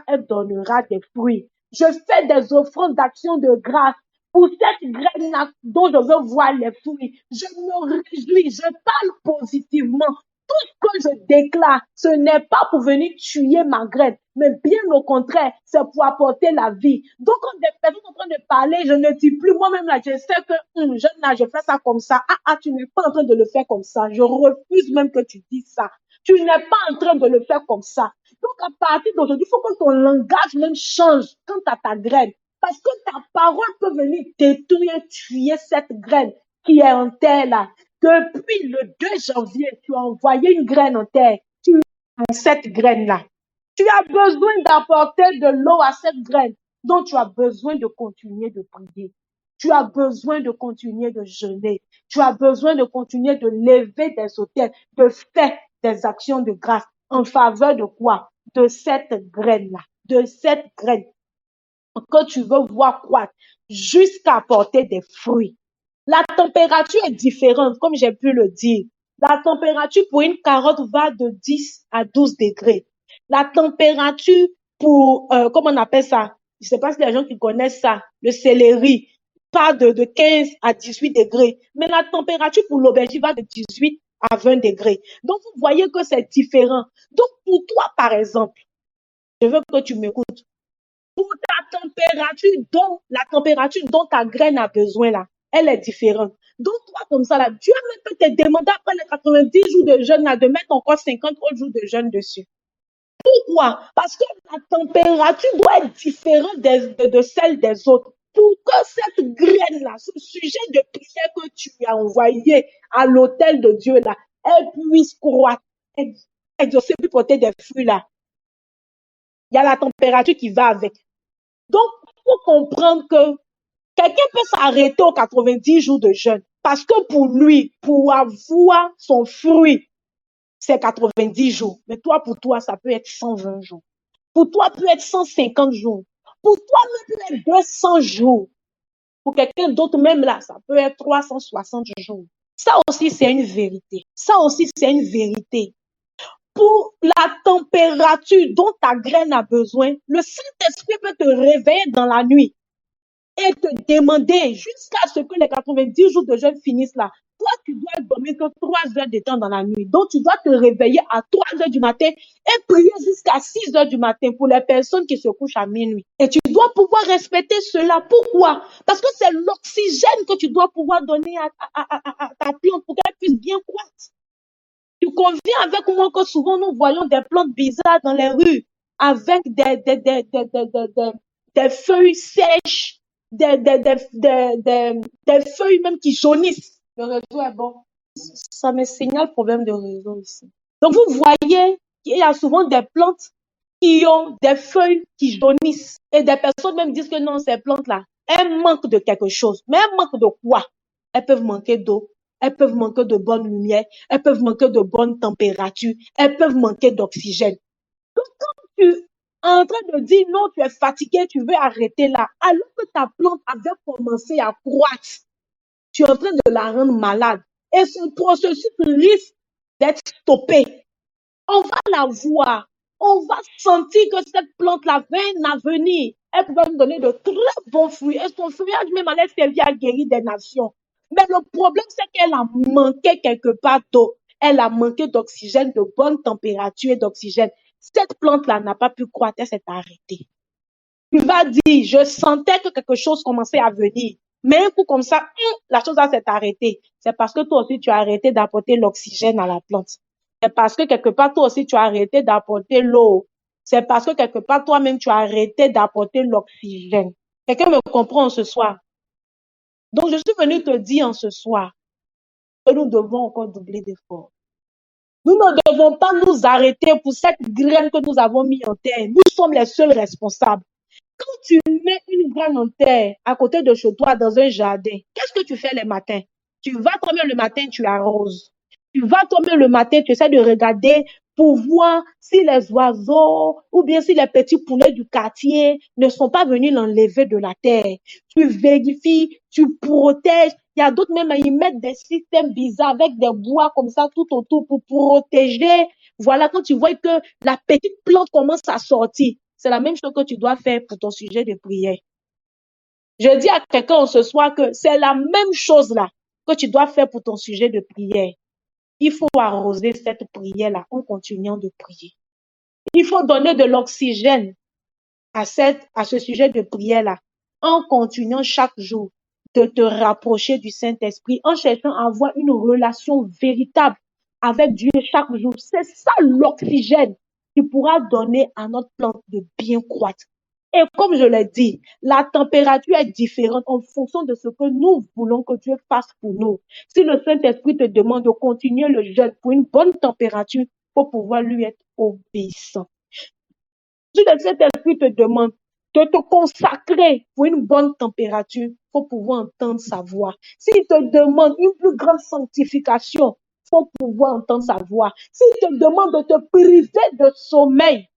elle donnera des fruits. Je fais des offrandes d'action de grâce pour cette graine-là dont je veux voir les fruits. Je me réjouis, je parle positivement. Tout ce que je déclare, ce n'est pas pour venir tuer ma graine, mais bien au contraire, c'est pour apporter la vie. Donc, quand des personnes sont en train de parler, je ne dis plus moi-même là, je sais que jeune là, je fais ça comme ça. Tu n'es pas en train de le faire comme ça. Je refuse même que tu dises ça. Tu n'es pas en train de le faire comme ça. Donc, à partir d'aujourd'hui, il faut que ton langage même change quant à ta graine. Parce que ta parole peut venir détruire, tuer cette graine qui est en terre là. Depuis le 2 janvier, tu as envoyé une graine en terre. Tu as cette graine-là. Tu as besoin d'apporter de l'eau à cette graine. Donc, tu as besoin de continuer de prier. Tu as besoin de continuer de jeûner. Tu as besoin de continuer de lever des autels, de faire des actions de grâce en faveur de quoi? De cette graine-là. De cette graine que tu veux voir croître jusqu'à apporter des fruits. La température est différente, comme j'ai pu le dire. La température pour une carotte va de 10 à 12 degrés. La température pour, comment on appelle ça? Je ne sais pas si les gens qui connaissent ça, le céleri, pas de 15 à 18 degrés. Mais la température pour l'aubergine va de 18 à 20 degrés. Donc, vous voyez que c'est différent. Donc, pour toi, par exemple, je veux que tu m'écoutes. Pour la température dont ta graine a besoin là, elle est différente. Donc, toi, comme ça, là, Dieu même peut te demander après les 90 jours de jeûne là, de mettre encore 50 autres jours de jeûne dessus. Pourquoi? Parce que la température doit être différente de celle des autres. pour que cette graine-là, ce sujet de prière que tu as envoyé à l'autel de Dieu là, elle puisse croître, exaucer, puis porter des fruits là. Il y a la température qui va avec. Donc, il faut comprendre que quelqu'un peut s'arrêter aux 90 jours de jeûne parce que pour lui, pour avoir son fruit, c'est 90 jours. Mais toi, pour toi, ça peut être 120 jours. Pour toi, peut être 150 jours. Pour toi, même peut être 200 jours. Pour quelqu'un d'autre, même là, ça peut être 360 jours. Ça aussi, c'est une vérité. Ça aussi, c'est une vérité. Pour la température dont ta graine a besoin, le Saint-Esprit peut te réveiller dans la nuit et te demander jusqu'à ce que les 90 jours de jeûne finissent là. Toi, tu dois dormir que 3 heures de temps dans la nuit. Donc, tu dois te réveiller à 3 heures du matin et prier jusqu'à 6 heures du matin pour les personnes qui se couchent à minuit. Et tu dois pouvoir respecter cela. Pourquoi? Parce que c'est l'oxygène que tu dois pouvoir donner à ta plante pour qu'elle puisse bien croître. Tu conviens avec moi que souvent nous voyons des plantes bizarres dans les rues avec des feuilles sèches, des feuilles même qui jaunissent. Le réseau est bon. Ça me signale problème de réseau ici. Donc vous voyez qu'il y a souvent des plantes qui ont des feuilles qui jaunissent. Et des personnes même disent que non, ces plantes-là, elles manquent de quelque chose. Mais elles manquent de quoi? Elles peuvent manquer d'eau. Elles peuvent manquer de bonne lumière, elles peuvent manquer de bonne température, elles peuvent manquer d'oxygène. Donc, quand tu es en train de dire non, tu es fatigué, tu veux arrêter là, alors que ta plante avait commencé à croître, tu es en train de la rendre malade et ce processus risque d'être stoppé. On va la voir, on va sentir que cette plante-là va un avenir. Elle va nous donner de très bons fruits et son feuillage même allait servir à guérir des nations. Mais le problème, c'est qu'elle a manqué quelque part d'eau. Elle a manqué d'oxygène, de bonne température et d'oxygène. Cette plante-là n'a pas pu croître, elle s'est arrêtée. Tu vas dire, je sentais que quelque chose commençait à venir. Mais un coup comme ça, la chose s'est arrêtée. C'est parce que toi aussi, tu as arrêté d'apporter l'oxygène à la plante. C'est parce que quelque part, toi aussi, tu as arrêté d'apporter l'eau. C'est parce que quelque part, toi-même, tu as arrêté d'apporter l'oxygène. Quelqu'un me comprend ce soir? Donc, je suis venue te dire en ce soir que nous devons encore doubler d'efforts. Nous ne devons pas nous arrêter pour cette graine que nous avons mis en terre. Nous sommes les seuls responsables. Quand tu mets une graine en terre à côté de chez toi dans un jardin, qu'est-ce que tu fais les matins? Tu vas toi-même le matin, tu arroses. Tu vas toi-même le matin, tu essaies de regarder pour voir si les oiseaux ou bien si les petits poulets du quartier ne sont pas venus l'enlever de la terre. Tu vérifies, tu protèges. Il y a d'autres même, ils mettent des systèmes bizarres avec des bois comme ça tout autour pour protéger. Voilà, quand tu vois que la petite plante commence à sortir, c'est la même chose que tu dois faire pour ton sujet de prière. Je dis à quelqu'un ce soir que c'est la même chose là que tu dois faire pour ton sujet de prière. Il faut arroser cette prière-là en continuant de prier. Il faut donner de l'oxygène à ce sujet de prière-là en continuant chaque jour de te rapprocher du Saint-Esprit, en cherchant à avoir une relation véritable avec Dieu chaque jour. C'est ça l'oxygène qui pourra donner à notre plante de bien croître. Et comme je l'ai dit, la température est différente en fonction de ce que nous voulons que Dieu fasse pour nous. Si le Saint-Esprit te demande de continuer le jeûne pour une bonne température, il faut pouvoir lui être obéissant. Si le Saint-Esprit te demande de te consacrer pour une bonne température, il faut pouvoir entendre sa voix. S'il te demande une plus grande sanctification, il faut pouvoir entendre sa voix. S'il te demande de te priver de sommeil,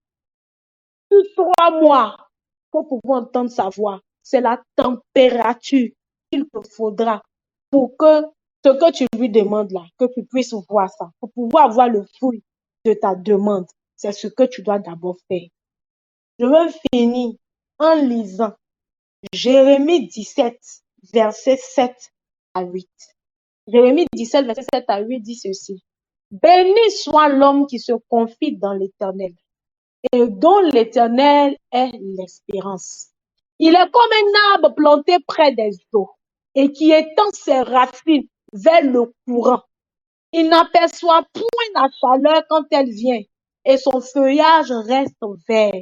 sur 3 mois, il faut pouvoir entendre sa voix. C'est la température qu'il te faudra pour que ce que tu lui demandes là, que tu puisses voir ça, pour pouvoir avoir le fruit de ta demande. C'est ce que tu dois d'abord faire. Je veux finir en lisant Jérémie 17, versets 7 à 8. Jérémie 17, verset 7 à 8 dit ceci. Béni soit l'homme qui se confie dans l'Éternel et dont l'Éternel est l'espérance. Il est comme un arbre planté près des eaux et qui étend ses racines vers le courant. Il n'aperçoit point la chaleur quand elle vient et son feuillage reste vert.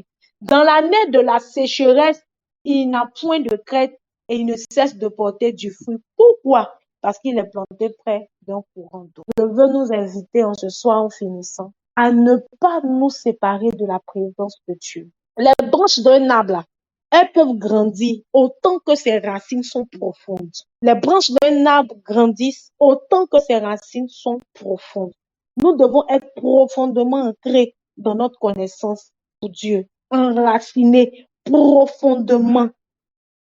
Dans l'année de la sécheresse, il n'a point de crainte et il ne cesse de porter du fruit. Pourquoi? Parce qu'il est planté près d'un courant d'eau. Je veux nous inviter en ce soir en finissant à ne pas nous séparer de la présence de Dieu. Les branches d'un arbre, là, elles peuvent grandir autant que ses racines sont profondes. Les branches d'un arbre grandissent autant que ses racines sont profondes. Nous devons être profondément ancrés dans notre connaissance pour Dieu, enracinés profondément.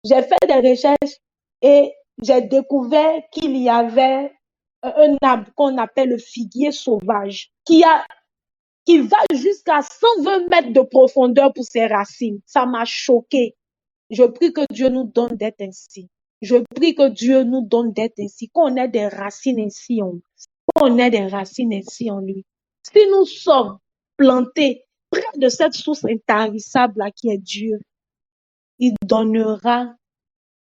J'ai fait des recherches et j'ai découvert qu'il y avait un arbre qu'on appelle le figuier sauvage qui va jusqu'à 120 mètres de profondeur pour ses racines. Ça m'a choqué. Je prie que Dieu nous donne d'être ainsi. Je prie que Dieu nous donne d'être ainsi, qu'on ait des racines ainsi en lui. Qu'on ait des racines ainsi en lui. Si nous sommes plantés près de cette source intarissable-là qui est Dieu, il donnera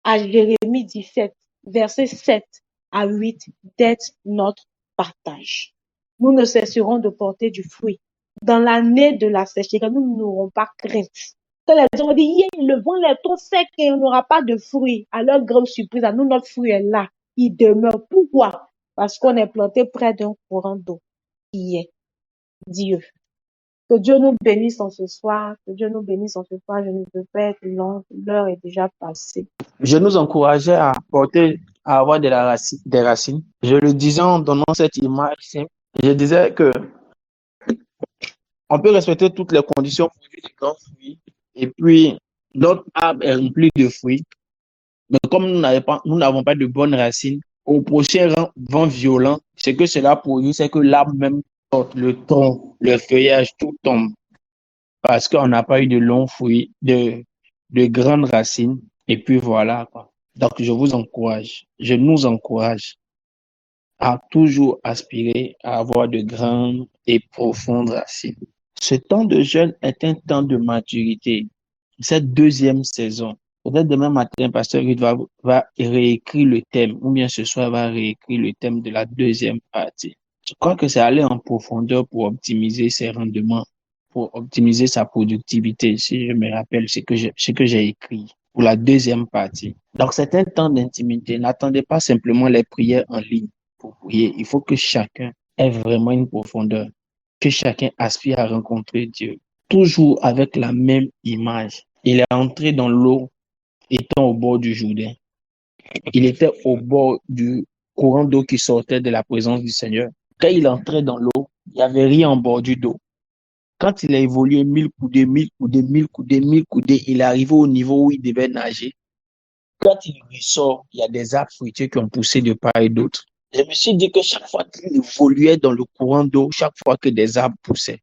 à Jérémie 17, versets 7 à 8, d'être notre partage. Nous ne cesserons de porter du fruit. Dans l'année de la sécheresse, nous n'aurons pas crainte. Quand les gens vont dire, le vent est trop sec et on n'aura pas de fruits, à leur grande surprise, à nous, notre fruit est là. Il demeure. Pourquoi? Parce qu'on est planté près d'un courant d'eau qui est Dieu. Que Dieu nous bénisse en ce soir. Que Dieu nous bénisse en ce soir. Je ne veux pas être long. L'heure est déjà passée. Je nous encourageais à porter, à avoir des racines. Je le disais en donnant cette image simple. Je disais que on peut respecter toutes les conditions pour vivre des grands fruits. Et puis, notre arbre est rempli de fruits. Mais comme nous n'avons pas de bonnes racines, au prochain vent violent, ce que cela produit, c'est que l'arbre même porte le tronc, le feuillage, tout tombe. Parce qu'on n'a pas eu de longs fruits, de grandes racines. Et puis voilà, quoi. Donc, je nous encourage à toujours aspirer à avoir de grandes et profondes racines. Ce temps de jeûne est un temps de maturité. Cette deuxième saison, peut-être demain matin, Pasteur Ruth va réécrire le thème, ou bien ce soir va réécrire le thème de la deuxième partie. Je crois que c'est aller en profondeur pour optimiser ses rendements, pour optimiser sa productivité, si je me rappelle ce que j'ai écrit pour la deuxième partie. Donc, c'est un temps d'intimité. N'attendez pas simplement les prières en ligne pour prier. Il faut que chacun ait vraiment une profondeur, que chacun aspire à rencontrer Dieu, toujours avec la même image. Il est entré dans l'eau étant au bord du Jourdain. Il était au bord du courant d'eau qui sortait de la présence du Seigneur. Quand il entrait dans l'eau, il n'y avait rien en bordure d'eau. Quand il a évolué 1000 coudées, 1000 coudées, 1000 coudées, 1000 coudées, il est arrivé au niveau où il devait nager. Quand il ressort, il y a des arbres fruitiers qui ont poussé de part et d'autre. Je me suis dit que chaque fois qu'il évoluait dans le courant d'eau, chaque fois que des arbres poussaient,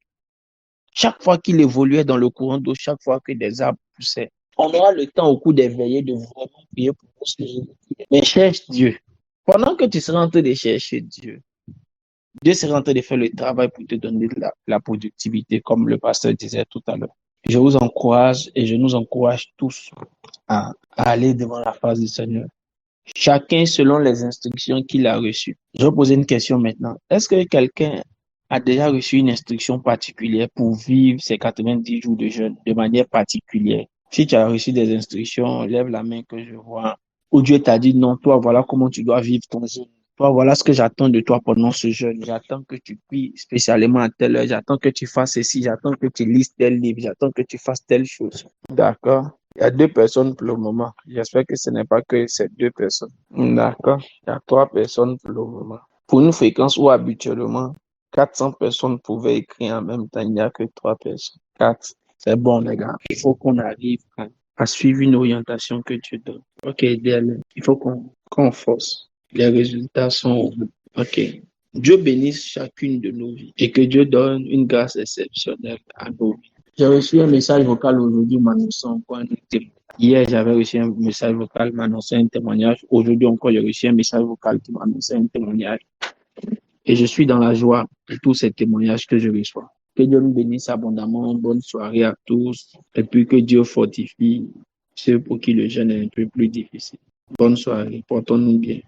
chaque fois qu'il évoluait dans le courant d'eau, chaque fois que des arbres poussaient, on aura le temps au cours des veillées de vraiment prier pour construire. Mais cherche Dieu. Pendant que tu seras en train de chercher Dieu, Dieu sera en train de faire le travail pour te donner de la productivité, comme le pasteur disait tout à l'heure. Je vous encourage et je nous encourage tous à aller devant la face du Seigneur. Chacun selon les instructions qu'il a reçues. Je vais poser une question maintenant. Est-ce que quelqu'un a déjà reçu une instruction particulière pour vivre ces 90 jours de jeûne de manière particulière? Si tu as reçu des instructions, lève la main que je vois. Ou Dieu t'a dit non, toi, voilà comment tu dois vivre ton jeûne. Toi, voilà ce que j'attends de toi pendant ce jeûne. J'attends que tu pries spécialement à telle heure. J'attends que tu fasses ceci. J'attends que tu lises tel livre. J'attends que tu fasses telle chose. D'accord? Il y a deux personnes pour le moment. J'espère que ce n'est pas que ces deux personnes. D'accord? Il y a trois personnes pour le moment. Pour une fréquence où habituellement 400 personnes pouvaient écrire en même temps, il n'y a que trois personnes. Quatre. C'est bon, les gars. Il faut qu'on arrive à suivre une orientation que Dieu donne. Ok, DL, il faut qu'on force. Les résultats sont au bout. Ok. Dieu bénisse chacune de nos vies et que Dieu donne une grâce exceptionnelle à nos vies. J'ai reçu un message vocal aujourd'hui m'annonçant encore un témoignage. Hier, j'avais reçu un message vocal m'annonçant un témoignage. Aujourd'hui encore, j'ai reçu un message vocal qui m'annonçait un témoignage. Et je suis dans la joie de tous ces témoignages que je reçois. Que Dieu nous bénisse abondamment. Bonne soirée à tous. Et puis que Dieu fortifie ceux pour qui le jeûne est un peu plus difficile. Bonne soirée. Portons-nous bien.